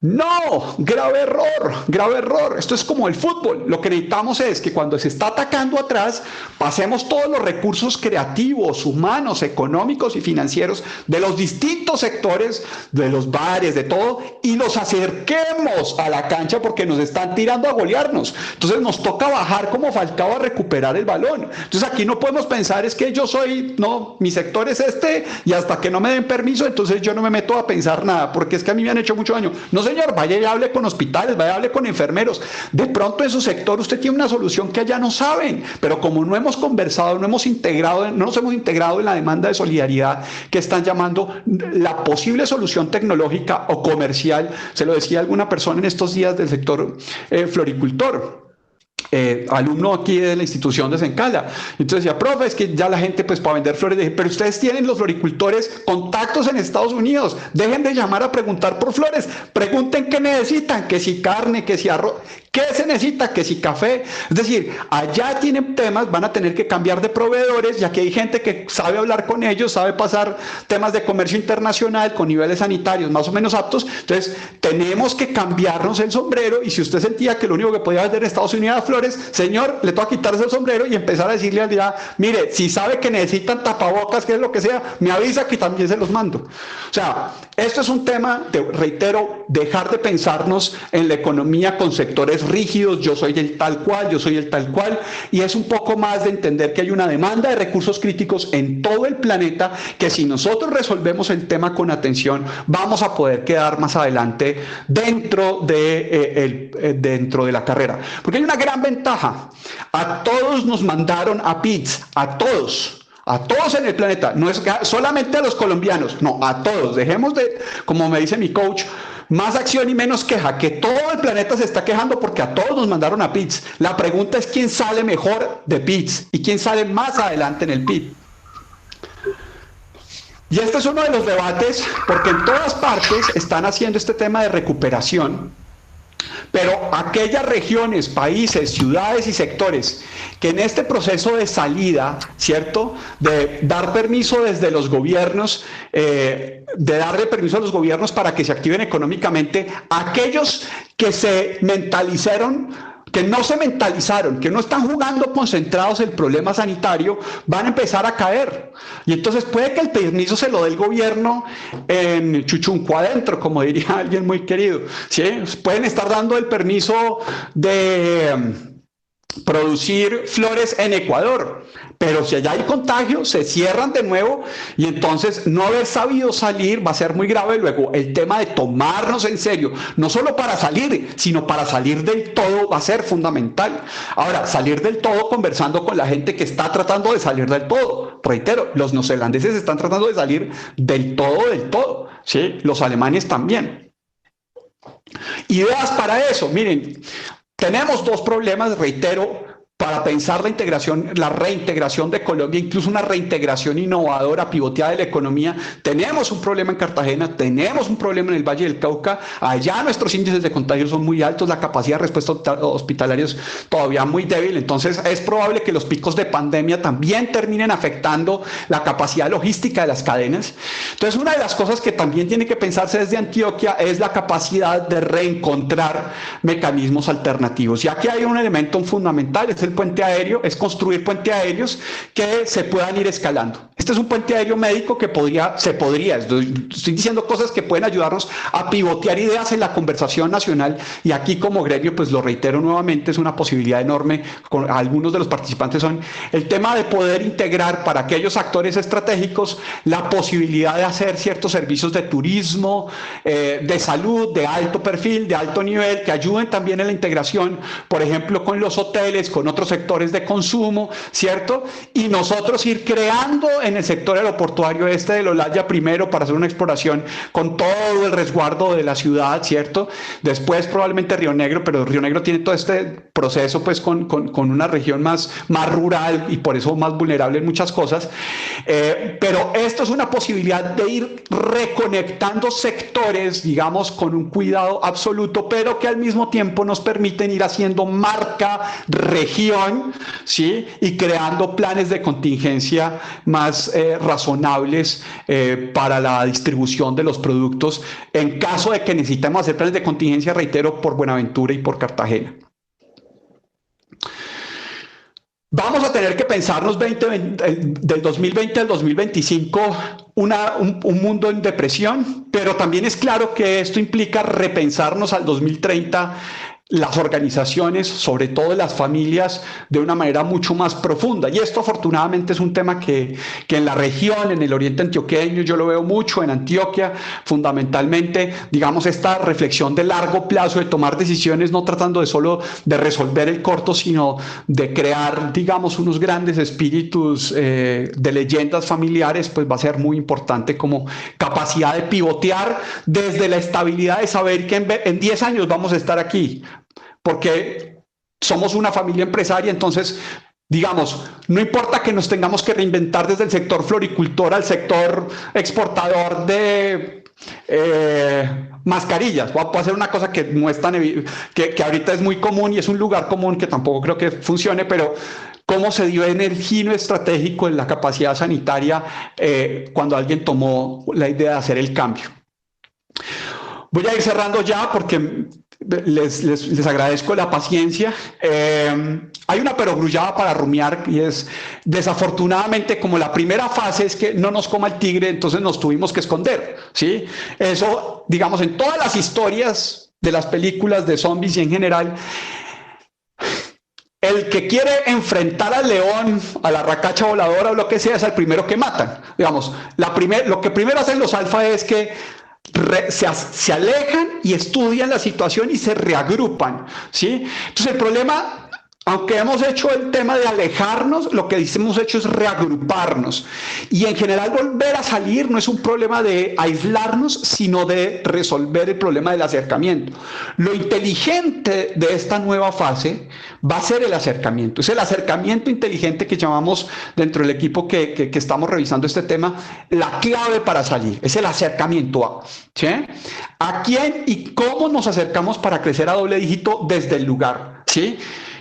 No, grave error, grave error. Esto es como el fútbol. Lo que necesitamos es que cuando se está atacando atrás, pasemos todos los recursos creativos, humanos, económicos y financieros de los distintos sectores, de los bares, de todo, y nos acerquemos a la cancha porque nos están tirando a golearnos. Entonces nos toca bajar como Falcao a recuperar el balón. Entonces aquí no podemos pensar es que yo soy, no, mi sector es este, y hasta que no me den permiso, entonces yo no me meto a pensar nada, porque es que a mí me han hecho mucho daño. No, señor, vaya y hable con hospitales, vaya y hable con enfermeros. De pronto en su sector usted tiene una solución que allá no saben, pero como no hemos conversado, no nos hemos integrado en la demanda de solidaridad que están llamando la posible solución tecnológica o comercial, se lo decía alguna persona en estos días del sector floricultor. Alumno aquí de la institución de Sencala. Entonces decía, profe, es que ya la gente pues para vender flores, dije, pero ustedes tienen los floricultores contactos en Estados Unidos, dejen de llamar a preguntar por flores, pregunten qué necesitan, que si carne, que si arroz, ¿Qué se necesita? Que si café, es decir, allá tienen temas, van a tener que cambiar de proveedores, ya que hay gente que sabe hablar con ellos, sabe pasar temas de comercio internacional con niveles sanitarios más o menos aptos. Entonces, tenemos que cambiarnos el sombrero, y si usted sentía que lo único que podía vender en Estados Unidos era flores, señor, le toca quitarse el sombrero y empezar a decirle al día, mire, si sabe que necesitan tapabocas, que es lo que sea, me avisa que también se los mando. O sea, esto es un tema, reitero, dejar de pensarnos en la economía con sectores rígidos, yo soy el tal cual, yo soy el tal cual, y es un poco más de entender que hay una demanda de recursos críticos en todo el planeta, que si nosotros resolvemos el tema con atención, vamos a poder quedar más adelante dentro de la carrera. Porque hay una gran ventaja. A todos nos mandaron a PITS, a todos en el planeta, no es solamente a los colombianos, no, a todos. Dejemos de, como me dice mi coach, más acción y menos queja, que todo el planeta se está quejando porque a todos nos mandaron a PITS. La pregunta es quién sale mejor de PITS y quién sale más adelante en el PIT. Y este es uno de los debates, porque en todas partes están haciendo este tema de recuperación, pero aquellas regiones, países, ciudades y sectores que en este proceso de salida, ¿cierto?, de dar permiso desde los gobiernos, de darle permiso a los gobiernos para que se activen económicamente, aquellos que se mentalizaron, que no se mentalizaron, que no están jugando concentrados el problema sanitario, van a empezar a caer. Y entonces puede que el permiso se lo dé el gobierno en chuchunco adentro, como diría alguien muy querido, ¿sí? Pueden estar dando el permiso de producir flores en Ecuador, pero si allá hay contagio, se cierran de nuevo, y entonces no haber sabido salir va a ser muy grave. Luego el tema de tomarnos en serio, no solo para salir, sino para salir del todo, va a ser fundamental. Ahora, salir del todo conversando con la gente que está tratando de salir del todo. Reitero, los neozelandeses están tratando de salir del todo, ¿sí? Los alemanes también. Ideas para eso, miren. Tenemos dos problemas, reitero, para pensar la integración, la reintegración de Colombia, incluso una reintegración innovadora, pivoteada de la economía. Tenemos un problema en Cartagena, tenemos un problema en el Valle del Cauca. Allá nuestros índices de contagio son muy altos, la capacidad de respuesta hospitalaria es todavía muy débil. Entonces es probable que los picos de pandemia también terminen afectando la capacidad logística de las cadenas. Entonces, una de las cosas que también tiene que pensarse desde Antioquia es la capacidad de reencontrar mecanismos alternativos. Y aquí hay un elemento fundamental, es el puente aéreo, es construir puentes aéreos que se puedan ir escalando. Este es un puente aéreo médico que estoy diciendo cosas que pueden ayudarnos a pivotear ideas en la conversación nacional, y aquí como gremio, pues lo reitero nuevamente, es una posibilidad enorme. Con algunos de los participantes son el tema de poder integrar para aquellos actores estratégicos la posibilidad de hacer ciertos servicios de turismo, de salud, de alto perfil, de alto nivel, que ayuden también en la integración, por ejemplo, con los hoteles, con otros sectores de consumo, ¿cierto? Y nosotros ir creando en el sector aeroportuario del Olaya primero para hacer una exploración con todo el resguardo de la ciudad, ¿cierto? Después probablemente Río Negro, pero Río Negro tiene todo este proceso pues con una región más rural y por eso más vulnerable en muchas cosas. Pero esto es una posibilidad de ir reconectando sectores, digamos, con un cuidado absoluto, pero que al mismo tiempo nos permiten ir haciendo marca región, ¿sí? Y creando planes de contingencia más razonables para la distribución de los productos en caso de que necesitemos hacer planes de contingencia, reitero, por Buenaventura y por Cartagena. Vamos a tener que pensarnos del 2020 al 2025 un mundo en depresión, pero también es claro que esto implica repensarnos al 2030 las organizaciones, sobre todo las familias, de una manera mucho más profunda. Y esto afortunadamente es un tema que en la región, en el oriente antioqueño, yo lo veo mucho, en Antioquia, fundamentalmente, digamos, esta reflexión de largo plazo, de tomar decisiones, no tratando de solo de resolver el corto, sino de crear, digamos, unos grandes espíritus de leyendas familiares, pues va a ser muy importante como capacidad de pivotear desde la estabilidad de saber que en 10 años vamos a estar aquí, porque somos una familia empresaria. Entonces, digamos, no importa que nos tengamos que reinventar desde el sector floricultor al sector exportador de mascarillas. Voy a hacer una cosa que no es tan que ahorita es muy común y es un lugar común que tampoco creo que funcione, pero cómo se dio en el giro estratégico en la capacidad sanitaria cuando alguien tomó la idea de hacer el cambio. Voy a ir cerrando ya porque les agradezco la paciencia. Hay una perogrullada para rumiar y es, desafortunadamente, como la primera fase es que no nos coma el tigre, entonces nos tuvimos que esconder, ¿sí? Eso, digamos, en todas las historias de las películas de zombies y en general, el que quiere enfrentar al león, a la racacha voladora o lo que sea, es el primero que matan. Digamos, lo que primero hacen los alfa es que se alejan y estudian la situación y se reagrupan, ¿sí? Entonces el problema, aunque hemos hecho el tema de alejarnos, lo que hemos hecho es reagruparnos. Y en general volver a salir no es un problema de aislarnos, sino de resolver el problema del acercamiento. Lo inteligente de esta nueva fase va a ser el acercamiento. Es el acercamiento inteligente que llamamos dentro del equipo que estamos revisando este tema, la clave para salir. Es el acercamiento. ¿Sí? ¿A quién y cómo nos acercamos para crecer a doble dígito desde el lugar? ¿Sí?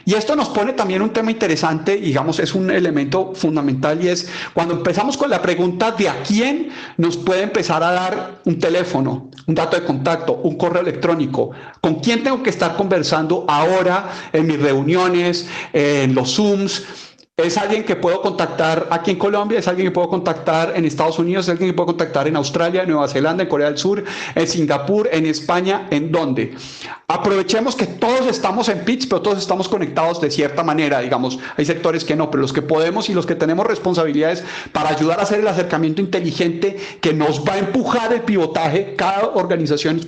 Y esto nos pone también un tema interesante, digamos, es un elemento fundamental y es cuando empezamos con la pregunta de a quién nos puede empezar a dar un teléfono, un dato de contacto, un correo electrónico, con quién tengo que estar conversando ahora en mis reuniones, en los Zooms. ¿Es alguien que puedo contactar aquí en Colombia? ¿Es alguien que puedo contactar en Estados Unidos? ¿Es alguien que puedo contactar en Australia, en Nueva Zelanda, en Corea del Sur, en Singapur, en España? ¿En dónde? Aprovechemos que todos estamos en pitch, pero todos estamos conectados de cierta manera, digamos. Hay sectores que no, pero los que podemos y los que tenemos responsabilidades para ayudar a hacer el acercamiento inteligente que nos va a empujar el pivotaje. Cada organización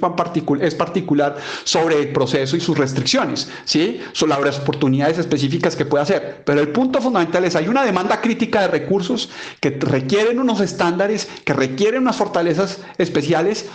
es particular sobre el proceso y sus restricciones, ¿sí? Sobre las oportunidades específicas que puede hacer. Pero el punto fundamental es, hay una demanda crítica de recursos que requieren unos estándares, que requieren unas fortalezas especiales,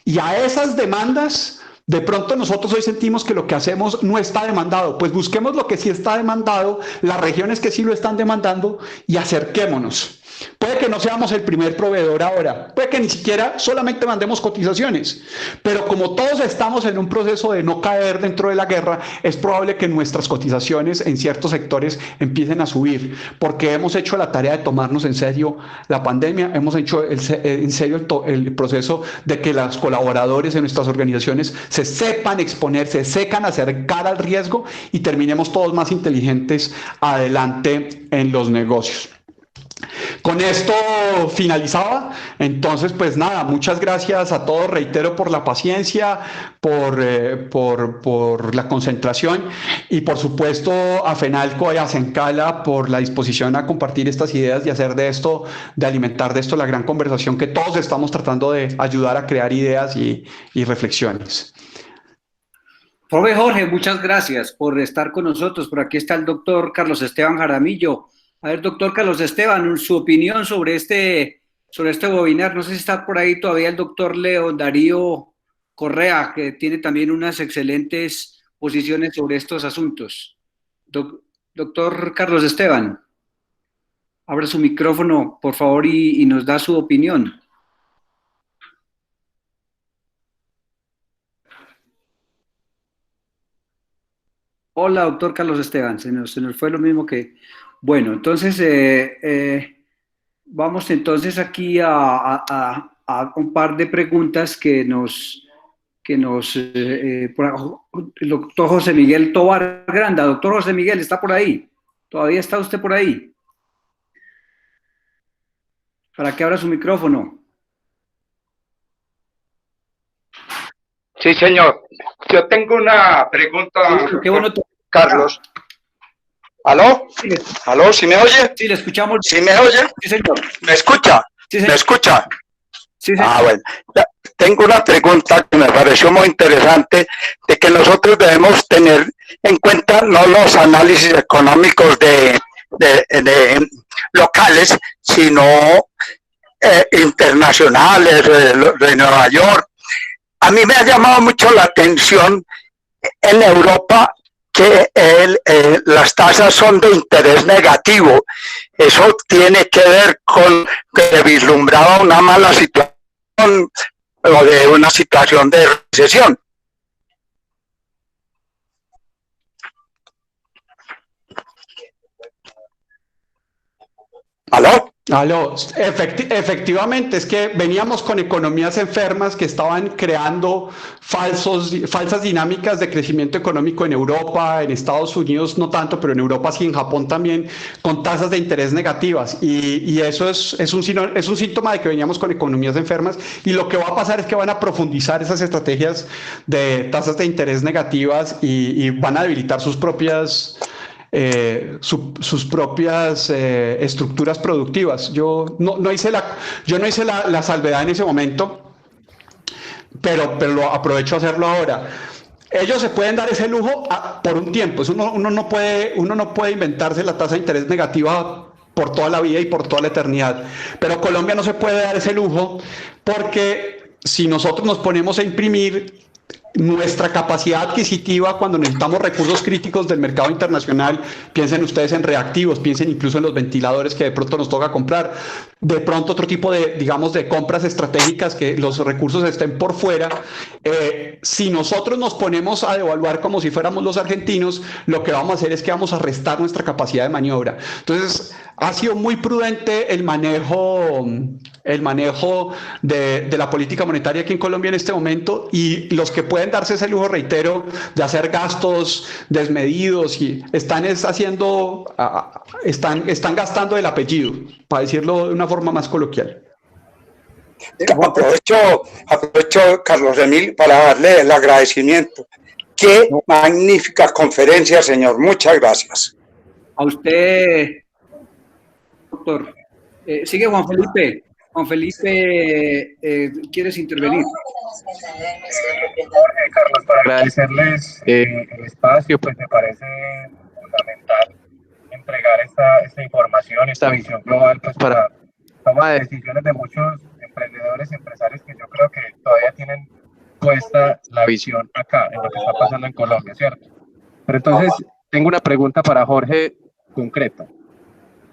y a esas demandas de pronto nosotros hoy sentimos que lo que hacemos no está demandado. Pues busquemos lo que sí está demandado, las regiones que sí lo están demandando, y acerquémonos. Puede que no seamos el primer proveedor ahora, puede que ni siquiera solamente mandemos cotizaciones, pero como todos estamos en un proceso de no caer dentro de la guerra, es probable que nuestras cotizaciones en ciertos sectores empiecen a subir, porque hemos hecho la tarea de tomarnos en serio la pandemia, hemos hecho en serio el proceso de que los colaboradores en nuestras organizaciones se sepan exponer, se sepan acercar al riesgo y terminemos todos más inteligentes adelante en los negocios. Con esto finalizaba, entonces pues nada, muchas gracias a todos, reitero, por la paciencia, por la concentración y por supuesto a FENALCO y a Sencala por la disposición a compartir estas ideas y hacer de esto, de alimentar de esto la gran conversación que todos estamos tratando de ayudar a crear ideas y reflexiones. Profe Jorge, muchas gracias por estar con nosotros. Por aquí está el doctor Carlos Esteban Jaramillo. A ver, doctor Carlos Esteban, su opinión sobre este webinar. No sé si está por ahí todavía el doctor Leo Darío Correa, que tiene también unas excelentes posiciones sobre estos asuntos. Doctor Carlos Esteban, abra su micrófono, por favor, y nos da su opinión. Hola, doctor Carlos Esteban, se nos fue lo mismo que... Bueno, entonces vamos entonces aquí a un par de preguntas que nos el doctor José Miguel Tobar Granda. Doctor José Miguel, ¿está por ahí? ¿Todavía está usted por ahí? Para que abra su micrófono. Sí, señor. Yo tengo una pregunta, qué bueno, Carlos. ¿Aló? Sí, ¿Aló? ¿Sí me oye? Sí, le escuchamos. ¿Sí me oye? Sí, señor. ¿Me escucha? Sí, señor. ¿Me escucha? Sí, señor. Ah, bueno. Tengo una pregunta que me pareció muy interesante, de que nosotros debemos tener en cuenta no los análisis económicos de locales, sino internacionales, de Nueva York. A mí me ha llamado mucho la atención en Europa que las tasas son de interés negativo. Eso tiene que ver con que vislumbraba una mala situación o de una situación de recesión. ¿Aló? Aló, efectivamente, es que veníamos con economías enfermas que estaban creando falsas dinámicas de crecimiento económico en Europa, en Estados Unidos no tanto, pero en Europa sí, en Japón también, con tasas de interés negativas. Y eso es un síntoma de que veníamos con economías enfermas, y lo que va a pasar es que van a profundizar esas estrategias de tasas de interés negativas y van a debilitar sus propias estructuras productivas. Yo no hice la salvedad en ese momento, pero lo aprovecho a hacerlo ahora. Ellos se pueden dar ese lujo por un tiempo. Uno no puede inventarse la tasa de interés negativa por toda la vida y por toda la eternidad. Pero Colombia no se puede dar ese lujo, porque si nosotros nos ponemos a imprimir, nuestra capacidad adquisitiva cuando necesitamos recursos críticos del mercado internacional, piensen ustedes en reactivos, piensen incluso en los ventiladores que de pronto nos toca comprar, de pronto otro tipo de, digamos, de compras estratégicas, que los recursos estén por fuera. Si nosotros nos ponemos a devaluar como si fuéramos los argentinos, lo que vamos a hacer es que vamos a restar nuestra capacidad de maniobra. Entonces, ha sido muy prudente el manejo de la política monetaria aquí en Colombia en este momento, y los que pueden darse ese lujo, reitero, de hacer gastos desmedidos y están gastando el apellido, para decirlo de una forma más coloquial. Aprovecho, Carlos Emil, para darle el agradecimiento. Qué magnífica conferencia, señor. Muchas gracias. A usted, doctor. Sigue Juan Felipe. Juan Felipe, ¿quieres intervenir? Carlos, para agradecerles el espacio, pues me parece fundamental entregar esta información, esta visión global, pues para toma de decisiones de muchos emprendedores, empresarios que yo creo que todavía tienen puesta la visión acá, en lo que está pasando en Colombia, ¿cierto? Pero entonces, tengo una pregunta para Jorge concreta.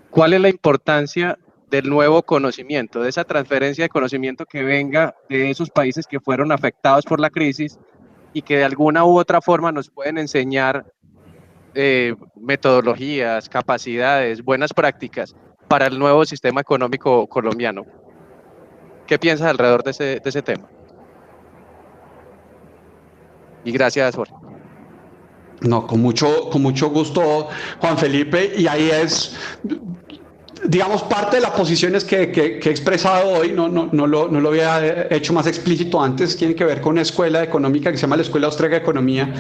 ¿Cuál es la importancia del nuevo conocimiento, de esa transferencia de conocimiento que venga de esos países que fueron afectados por la crisis y que de alguna u otra forma nos pueden enseñar metodologías, capacidades, buenas prácticas para el nuevo sistema económico colombiano? ¿Qué piensas alrededor de ese tema? Y gracias, Jorge. No, con mucho gusto, Juan Felipe, y ahí es, digamos, parte de las posiciones que he expresado hoy, no lo había hecho más explícito antes, tiene que ver con una escuela económica que se llama la Escuela Austríaca de Economía.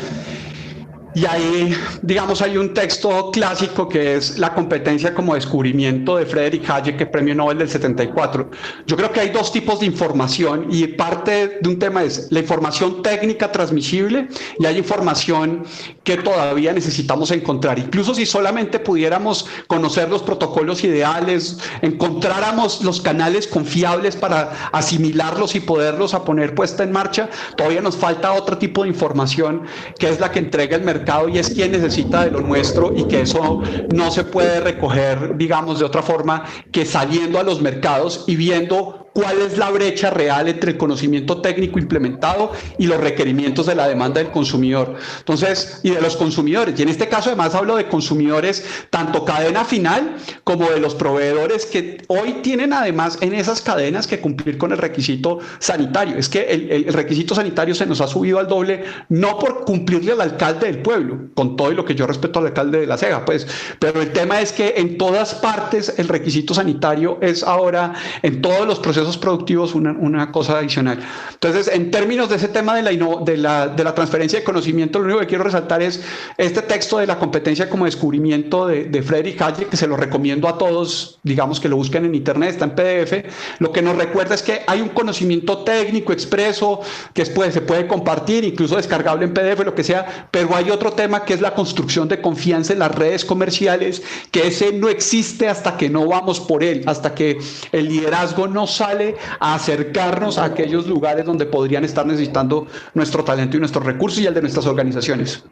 Y ahí, digamos, hay un texto clásico que es La competencia como descubrimiento, de Friedrich Hayek, que es premio Nobel del 74. Yo creo que hay dos tipos de información, y parte de un tema es la información técnica transmisible, y hay información que todavía necesitamos encontrar. Incluso si solamente pudiéramos conocer los protocolos ideales, encontráramos los canales confiables para asimilarlos y poderlos a poner puesta en marcha, todavía nos falta otro tipo de información, que es la que entrega el mercado, y es quien necesita de lo nuestro, y que eso no se puede recoger, digamos, de otra forma que saliendo a los mercados y viendo cuál es la brecha real entre el conocimiento técnico implementado y los requerimientos de la demanda del consumidor. Entonces, y de los consumidores, y en este caso además hablo de consumidores, tanto cadena final como de los proveedores, que hoy tienen además en esas cadenas que cumplir con el requisito sanitario. Es que el requisito sanitario se nos ha subido al doble, no por cumplirle al alcalde del pueblo, con todo y lo que yo respeto al alcalde de La Ceja, pues, pero el tema es que en todas partes el requisito sanitario es ahora, en todos los procesos productivos, una cosa adicional. Entonces, en términos de ese tema de la transferencia de conocimiento, lo único que quiero resaltar es este texto de La competencia como descubrimiento de Friedrich Hayek, que se lo recomiendo a todos, digamos, que lo busquen en internet, está en PDF. Lo que nos recuerda es que hay un conocimiento técnico expreso que se puede compartir, incluso descargable en PDF, lo que sea, pero hay otro tema que es la construcción de confianza en las redes comerciales, que ese no existe hasta que no vamos por él, hasta que el liderazgo no sale a acercarnos a aquellos lugares donde podrían estar necesitando nuestro talento y nuestros recursos, y el de nuestras organizaciones.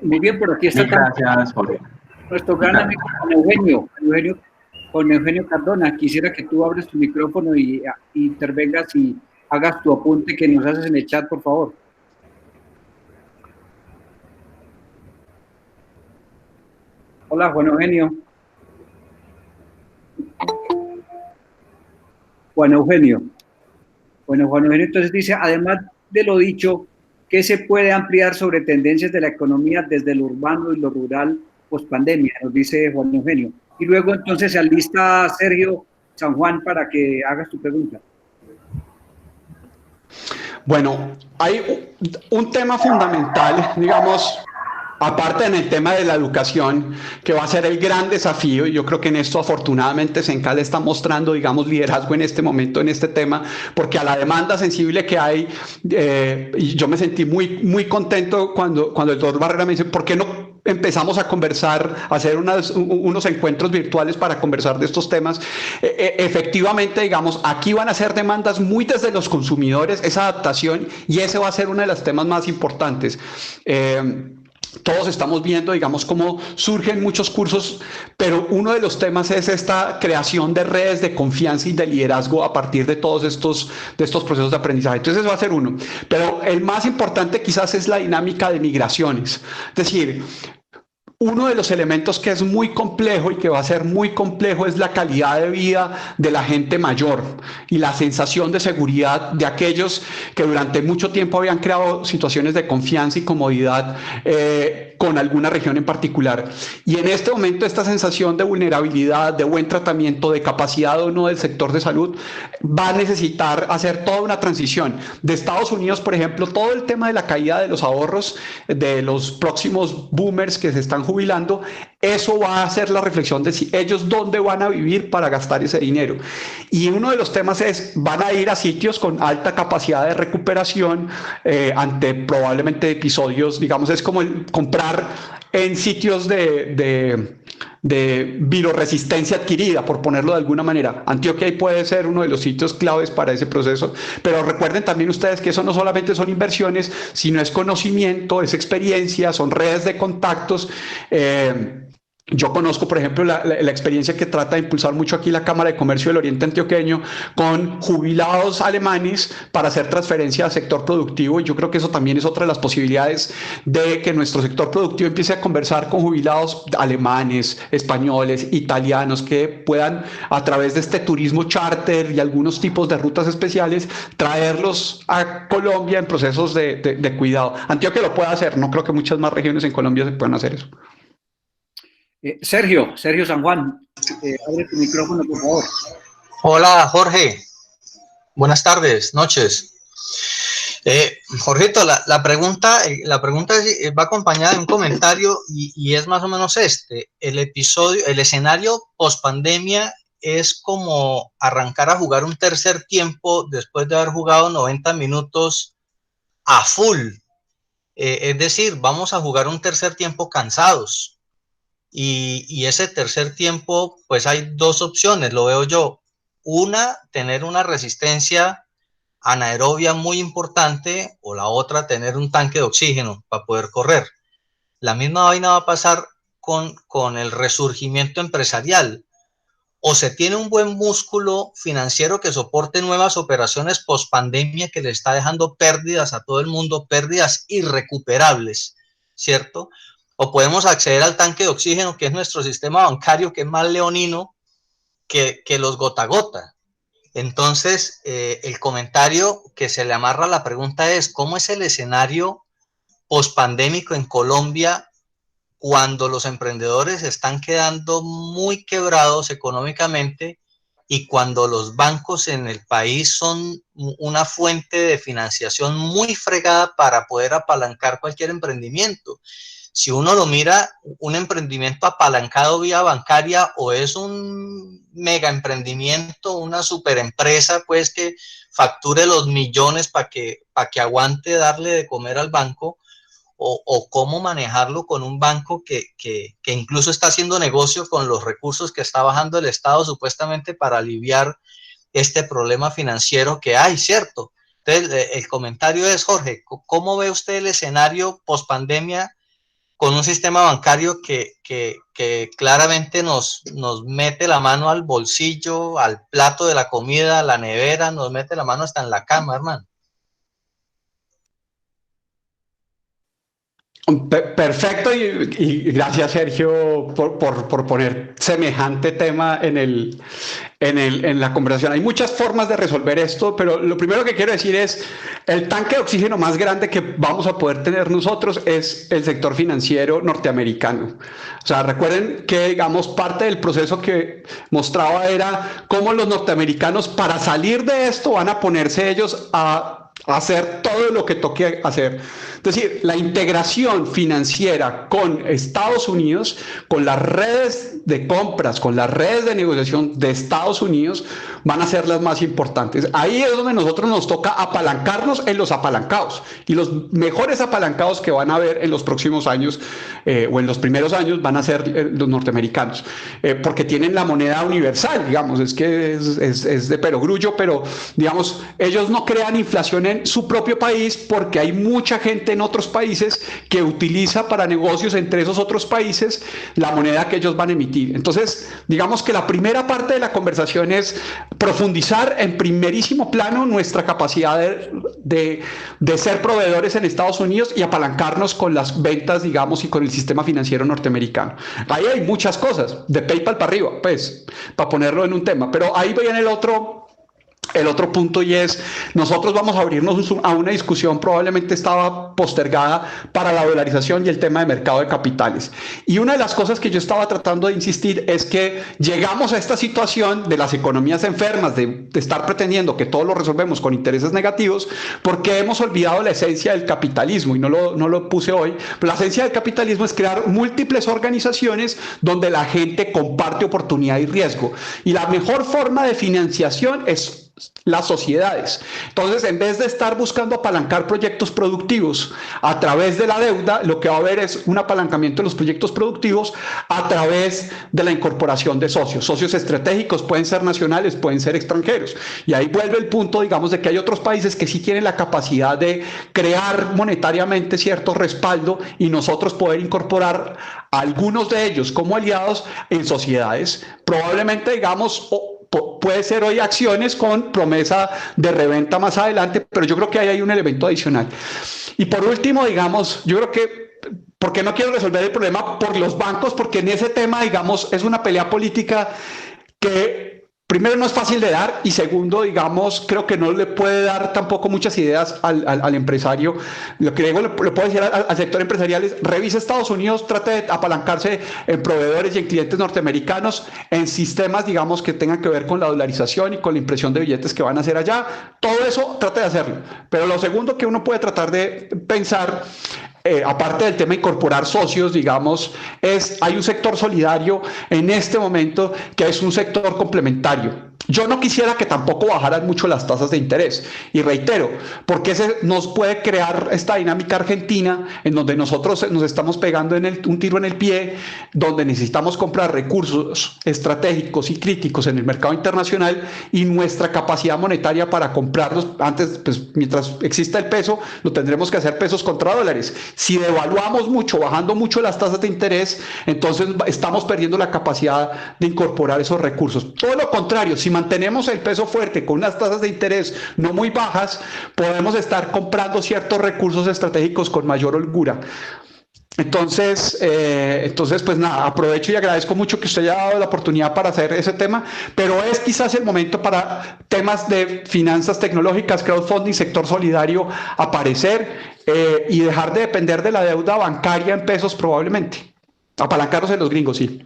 Muy bien, por aquí está. Gracias, Jorge. Nuestro gran amigo Eugenio. Eugenio, Juan Eugenio Cardona, quisiera que tú abres tu micrófono y intervengas y hagas tu apunte que nos haces en el chat, por favor. Hola, Juan Eugenio. Juan Eugenio. Bueno, Juan Eugenio entonces dice, además de lo dicho, ¿qué se puede ampliar sobre tendencias de la economía desde lo urbano y lo rural post-pandemia? Nos dice Juan Eugenio. Y luego entonces se alista Sergio San Juan para que hagas tu pregunta. Bueno, hay un tema fundamental, digamos, aparte en el tema de la educación, que va a ser el gran desafío, y yo creo que en esto afortunadamente Sencal está mostrando, digamos, liderazgo en este momento, en este tema, porque a la demanda sensible que hay, y yo me sentí muy contento cuando el doctor Barrera me dice, ¿por qué no empezamos a conversar, a hacer unos encuentros virtuales para conversar de estos temas? Efectivamente, digamos, aquí van a ser demandas muy desde los consumidores, esa adaptación, y ese va a ser uno de los temas más importantes. Todos estamos viendo, digamos, cómo surgen muchos cursos, pero uno de los temas es esta creación de redes de confianza y de liderazgo a partir de todos estos procesos de aprendizaje. Entonces, ese va a ser uno. Pero el más importante quizás es la dinámica de migraciones. Es decir, uno de los elementos que es muy complejo y que va a ser muy complejo es la calidad de vida de la gente mayor y la sensación de seguridad de aquellos que durante mucho tiempo habían creado situaciones de confianza y comodidad con alguna región en particular. Y en este momento esta sensación de vulnerabilidad, de buen tratamiento, de capacidad o no del sector de salud va a necesitar hacer toda una transición. De Estados Unidos, por ejemplo, todo el tema de la caída de los ahorros de los próximos boomers que se están jubilando, eso va a hacer la reflexión de si ellos dónde van a vivir para gastar ese dinero. Y uno de los temas es, van a ir a sitios con alta capacidad de recuperación ante probablemente episodios, digamos, es como el comprar en sitios de viroresistencia adquirida, por ponerlo de alguna manera. Antioquia puede ser uno de los sitios claves para ese proceso, pero recuerden también ustedes que eso no solamente son inversiones, sino es conocimiento, es experiencia, son redes de contactos. Yo conozco, por ejemplo, la experiencia que trata de impulsar mucho aquí la Cámara de Comercio del Oriente Antioqueño con jubilados alemanes para hacer transferencia al sector productivo, y yo creo que eso también es otra de las posibilidades de que nuestro sector productivo empiece a conversar con jubilados alemanes, españoles, italianos, que puedan a través de este turismo charter y algunos tipos de rutas especiales traerlos a Colombia en procesos de cuidado. Antioquia lo puede hacer, no creo que muchas más regiones en Colombia se puedan hacer eso. Sergio San Juan, abre tu micrófono, por favor. Hola, Jorge. Buenas tardes, noches. Jorgito, la pregunta va acompañada de un comentario y es más o menos este. El escenario post-pandemia es como arrancar a jugar un tercer tiempo después de haber jugado 90 minutos a full. Es decir, vamos a jugar un tercer tiempo cansados. Y ese tercer tiempo, pues hay dos opciones, lo veo yo. Una, tener una resistencia anaerobia muy importante, o la otra, tener un tanque de oxígeno para poder correr. La misma vaina va a pasar con el resurgimiento empresarial. O se tiene un buen músculo financiero que soporte nuevas operaciones post pandemia que le está dejando pérdidas a todo el mundo, pérdidas irrecuperables, ¿cierto? O podemos acceder al tanque de oxígeno, que es nuestro sistema bancario, que es más leonino que los gota a gota. Entonces, el comentario que se le amarra a la pregunta es, ¿cómo es el escenario pospandémico en Colombia cuando los emprendedores están quedando muy quebrados económicamente y cuando los bancos en el país son una fuente de financiación muy fregada para poder apalancar cualquier emprendimiento? Si uno lo mira, un emprendimiento apalancado vía bancaria o es un mega emprendimiento, una super empresa, pues que facture los millones para que aguante darle de comer al banco, o cómo manejarlo con un banco que incluso está haciendo negocio con los recursos que está bajando el Estado supuestamente para aliviar este problema financiero que hay, ¿cierto? Entonces, el comentario es, Jorge, ¿cómo ve usted el escenario post pandemia con un sistema bancario que claramente nos mete la mano al bolsillo, al plato de la comida, a la nevera, nos mete la mano hasta en la cama, hermano. Perfecto, y gracias, Sergio, por poner semejante tema en la conversación. Hay muchas formas de resolver esto, pero lo primero que quiero decir es, el tanque de oxígeno más grande que vamos a poder tener nosotros es el sector financiero norteamericano. O sea, recuerden que, digamos, parte del proceso que mostraba era cómo los norteamericanos, para salir de esto, van a ponerse ellos a hacer todo lo que toque hacer. Es decir, la integración financiera con Estados Unidos, con las redes de compras, con las redes de negociación de Estados Unidos, van a ser las más importantes. Ahí es donde nosotros nos toca apalancarnos en los apalancados. Y los mejores apalancados que van a haber en los próximos años o en los primeros años van a ser los norteamericanos. Porque tienen la moneda universal, digamos, es que es de perogrullo, pero digamos, ellos no crean inflación en su propio país porque hay mucha gente en otros países que utiliza para negocios entre esos otros países la moneda que ellos van a emitir. Entonces, digamos que la primera parte de la conversación es profundizar en primerísimo plano nuestra capacidad de ser proveedores en Estados Unidos y apalancarnos con las ventas, digamos, y con el sistema financiero norteamericano. Ahí hay muchas cosas, de PayPal para arriba, pues, para ponerlo en un tema, pero ahí viene el otro punto, y es, nosotros vamos a abrirnos a una discusión, probablemente estaba postergada, para la dolarización y el tema de mercado de capitales. Y una de las cosas que yo estaba tratando de insistir es que llegamos a esta situación de las economías enfermas, de estar pretendiendo que todo lo resolvemos con intereses negativos, porque hemos olvidado la esencia del capitalismo, y no lo puse hoy, pero la esencia del capitalismo es crear múltiples organizaciones donde la gente comparte oportunidad y riesgo. Y la mejor forma de financiación es las sociedades. Entonces, en vez de estar buscando apalancar proyectos productivos a través de la deuda, lo que va a haber es un apalancamiento de los proyectos productivos a través de la incorporación de socios estratégicos, pueden ser nacionales, pueden ser extranjeros. Y ahí vuelve el punto, digamos, de que hay otros países que sí tienen la capacidad de crear monetariamente cierto respaldo, y nosotros poder incorporar a algunos de ellos como aliados en sociedades, probablemente, digamos, puede ser hoy acciones con promesa de reventa más adelante, pero yo creo que ahí hay un elemento adicional. Y por último, digamos, yo creo que, porque no quiero resolver el problema por los bancos, porque en ese tema, digamos, es una pelea política que, primero, no es fácil de dar, y segundo, digamos, creo que no le puede dar tampoco muchas ideas al empresario. Lo que digo, le puedo decir al sector empresarial es: revise Estados Unidos, trate de apalancarse en proveedores y en clientes norteamericanos, en sistemas, digamos, que tengan que ver con la dolarización y con la impresión de billetes que van a hacer allá. Todo eso trate de hacerlo. Pero lo segundo que uno puede tratar de pensar, aparte del tema de incorporar socios, digamos, hay un sector solidario en este momento que es un sector complementario. Yo no quisiera que tampoco bajaran mucho las tasas de interés, y reitero, porque nos puede crear esta dinámica argentina en donde nosotros nos estamos pegando un tiro en el pie, donde necesitamos comprar recursos estratégicos y críticos en el mercado internacional, y nuestra capacidad monetaria para comprarlos, antes, pues, mientras exista el peso, lo tendremos que hacer pesos contra dólares. Si devaluamos mucho, bajando mucho las tasas de interés, entonces estamos perdiendo la capacidad de incorporar esos recursos. Todo lo contrario, si mantenemos el peso fuerte con unas tasas de interés no muy bajas, podemos estar comprando ciertos recursos estratégicos con mayor holgura. Entonces, pues nada, aprovecho y agradezco mucho que usted haya dado la oportunidad para hacer ese tema, pero es quizás el momento para temas de finanzas tecnológicas, crowdfunding, sector solidario aparecer, y dejar de depender de la deuda bancaria en pesos, probablemente. Apalancarnos en los gringos, sí.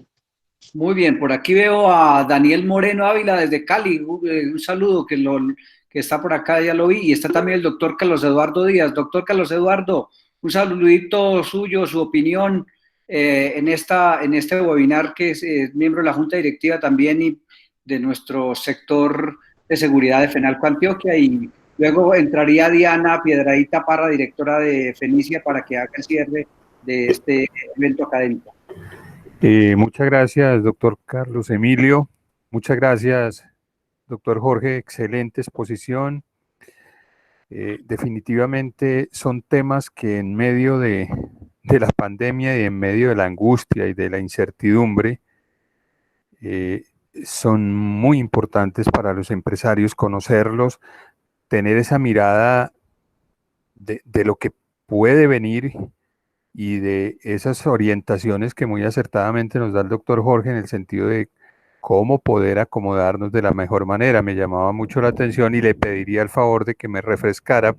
Muy bien, por aquí veo a Daniel Moreno Ávila desde Cali. Un saludo, que está por acá, ya lo vi. Y está también el doctor Carlos Eduardo Díaz. Doctor Carlos Eduardo, un saludito suyo, su opinión en este webinar, que es miembro de la Junta Directiva también y de nuestro sector de seguridad de FENALCO Antioquia. Y luego entraría Diana Piedradita Parra, directora de Fenicia, para que haga el cierre de este evento académico. Muchas gracias, doctor Carlos Emilio. Muchas gracias, doctor Jorge. Excelente exposición. Definitivamente son temas que en medio de de la pandemia y en medio de la angustia y de la incertidumbre, son muy importantes para los empresarios conocerlos, tener esa mirada de lo que puede venir y de esas orientaciones que muy acertadamente nos da el doctor Jorge en el sentido de cómo poder acomodarnos de la mejor manera. Me llamaba mucho la atención y le pediría el favor de que me refrescara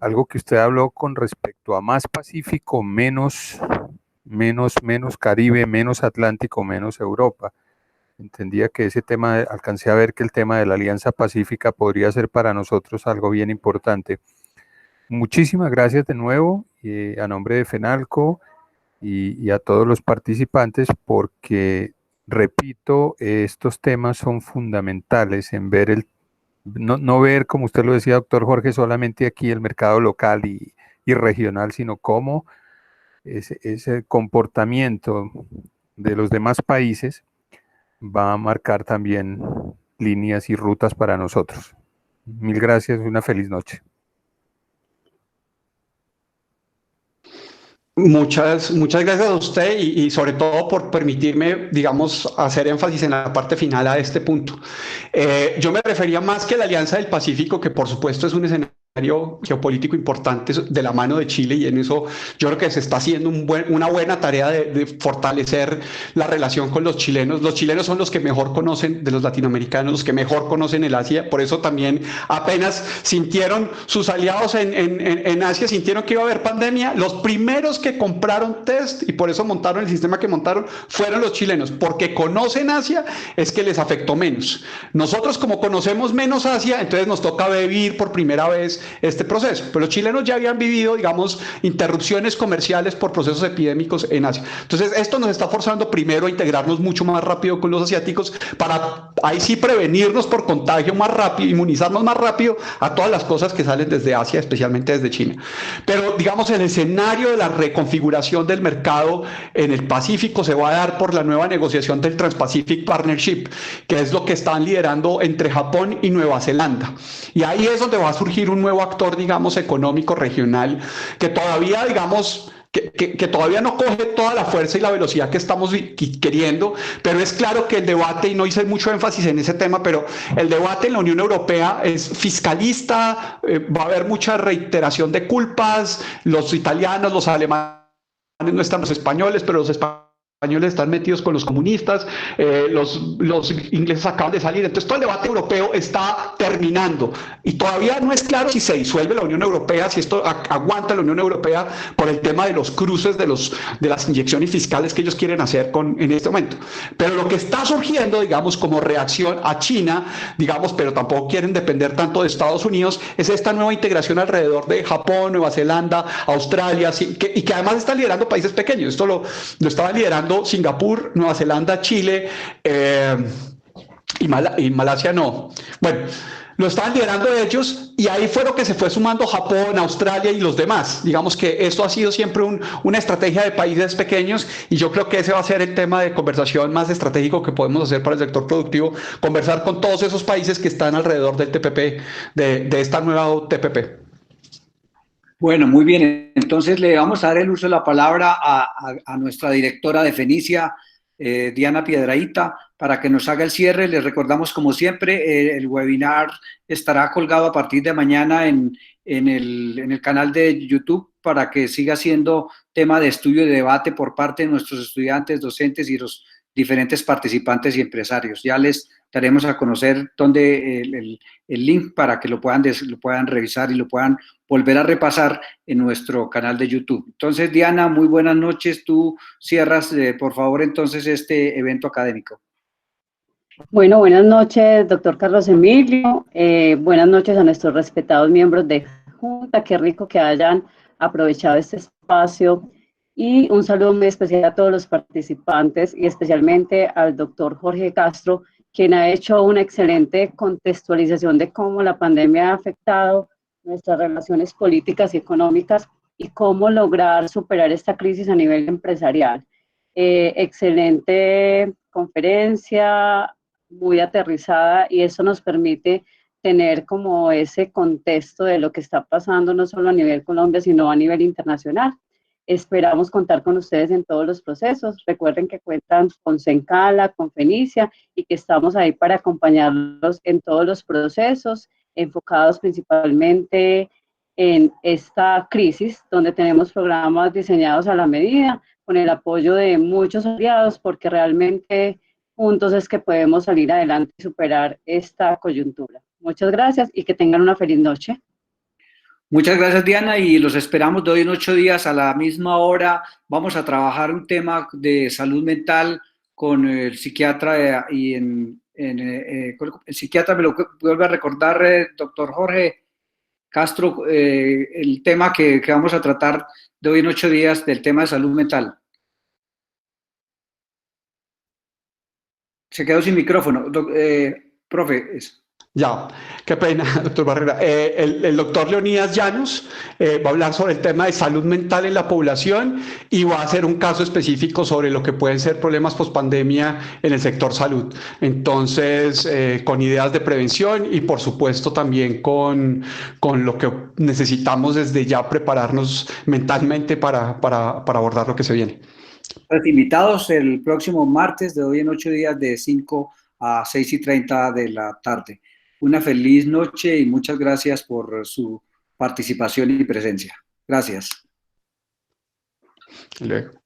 algo que usted habló con respecto a más Pacífico, menos Caribe, menos Atlántico, menos Europa. Entendía que ese tema, alcancé a ver que el tema de la Alianza Pacífica podría ser para nosotros algo bien importante. Muchísimas gracias de nuevo a nombre de FENALCO y a todos los participantes, porque, repito, estos temas son fundamentales en ver no ver, como usted lo decía, doctor Jorge, solamente aquí el mercado local y regional, sino cómo ese comportamiento de los demás países va a marcar también líneas y rutas para nosotros. Mil gracias y una feliz noche. Muchas gracias a usted y sobre todo por permitirme, digamos, hacer énfasis en la parte final a este punto. Yo me refería más que a la Alianza del Pacífico, que por supuesto es un escenario geopolítico importante de la mano de Chile, y en eso yo creo que se está haciendo una buena tarea de fortalecer la relación con los chilenos. Los chilenos son los que mejor conocen de los latinoamericanos, los que mejor conocen el Asia, por eso también apenas sintieron sus aliados en Asia, sintieron que iba a haber pandemia, los primeros que compraron test y por eso montaron el sistema que montaron fueron los chilenos, porque conocen Asia, es que les afectó menos. Nosotros, como conocemos menos Asia, entonces nos toca vivir por primera vez este proceso, pero los chilenos ya habían vivido, digamos, interrupciones comerciales por procesos epidémicos en Asia. Entonces esto nos está forzando primero a integrarnos mucho más rápido con los asiáticos para ahí sí prevenirnos por contagio más rápido, inmunizarnos más rápido a todas las cosas que salen desde Asia, especialmente desde China. Pero digamos, el escenario de la reconfiguración del mercado en el Pacífico se va a dar por la nueva negociación del Trans-Pacific Partnership, que es lo que están liderando entre Japón y Nueva Zelanda. Y ahí es donde va a surgir un nuevo actor, digamos, económico regional, que todavía, digamos, que todavía no coge toda la fuerza y la velocidad que estamos queriendo, pero es claro que el debate, y no hice mucho énfasis en ese tema, pero el debate en la Unión Europea es fiscalista, va a haber mucha reiteración de culpas, los italianos, los alemanes no están, los españoles, pero los españoles están metidos con los comunistas, los ingleses acaban de salir, entonces todo el debate europeo está terminando y todavía no es claro si se disuelve la Unión Europea, si esto aguanta la Unión Europea por el tema de los cruces de las inyecciones fiscales que ellos quieren hacer en este momento. Pero lo que está surgiendo, digamos, como reacción a China, digamos, pero tampoco quieren depender tanto de Estados Unidos, es esta nueva integración alrededor de Japón, Nueva Zelanda, Australia, y que además están liderando países pequeños. Esto lo estaban liderando Singapur, Nueva Zelanda, Chile y Malasia no. Bueno, lo estaban liderando ellos y ahí fue lo que se fue sumando Japón, Australia y los demás. Digamos que esto ha sido siempre una estrategia de países pequeños y yo creo que ese va a ser el tema de conversación más estratégico que podemos hacer para el sector productivo, conversar con todos esos países que están alrededor del TPP, de esta nueva TPP. Bueno, muy bien. Entonces le vamos a dar el uso de la palabra a nuestra directora de Fenicia, Diana Piedrahita, para que nos haga el cierre. Les recordamos, como siempre, el webinar estará colgado a partir de mañana en el canal de YouTube para que siga siendo tema de estudio y debate por parte de nuestros estudiantes, docentes y los diferentes participantes y empresarios. Ya les daremos a conocer dónde el link para que lo puedan revisar y lo puedan volver a repasar en nuestro canal de YouTube. Entonces, Diana, muy buenas noches. Tú cierras, por favor, entonces este evento académico. Bueno, buenas noches, doctor Carlos Emilio. Buenas noches a nuestros respetados miembros de Junta. Qué rico que hayan aprovechado este espacio. Y un saludo muy especial a todos los participantes y especialmente al doctor Jorge Castro, quien ha hecho una excelente contextualización de cómo la pandemia ha afectado nuestras relaciones políticas y económicas y cómo lograr superar esta crisis a nivel empresarial. Excelente conferencia, muy aterrizada, y eso nos permite tener como ese contexto de lo que está pasando no solo a nivel Colombia, sino a nivel internacional. Esperamos contar con ustedes en todos los procesos. Recuerden que cuentan con Sencala, con Fenicia, y que estamos ahí para acompañarlos en todos los procesos, enfocados principalmente en esta crisis, donde tenemos programas diseñados a la medida, con el apoyo de muchos aliados, porque realmente juntos es que podemos salir adelante y superar esta coyuntura. Muchas gracias y que tengan una feliz noche. Muchas gracias, Diana, y los esperamos de hoy en 8 días a la misma hora. Vamos a trabajar un tema de salud mental con el psiquiatra el psiquiatra me lo vuelve a recordar, doctor Jorge Castro, el tema que vamos a tratar de hoy en 8 días del tema de salud mental. Se quedó sin micrófono. Profe. Ya, qué pena, doctor Barrera. El doctor Leonidas Llanos va a hablar sobre el tema de salud mental en la población y va a hacer un caso específico sobre lo que pueden ser problemas pospandemia en el sector salud. Entonces, con ideas de prevención y, por supuesto, también con lo que necesitamos desde ya prepararnos mentalmente para abordar lo que se viene. Los invitados el próximo martes de hoy en 8 días de 5 a 6:30 de la tarde. Una feliz noche y muchas gracias por su participación y presencia. Gracias. Luego.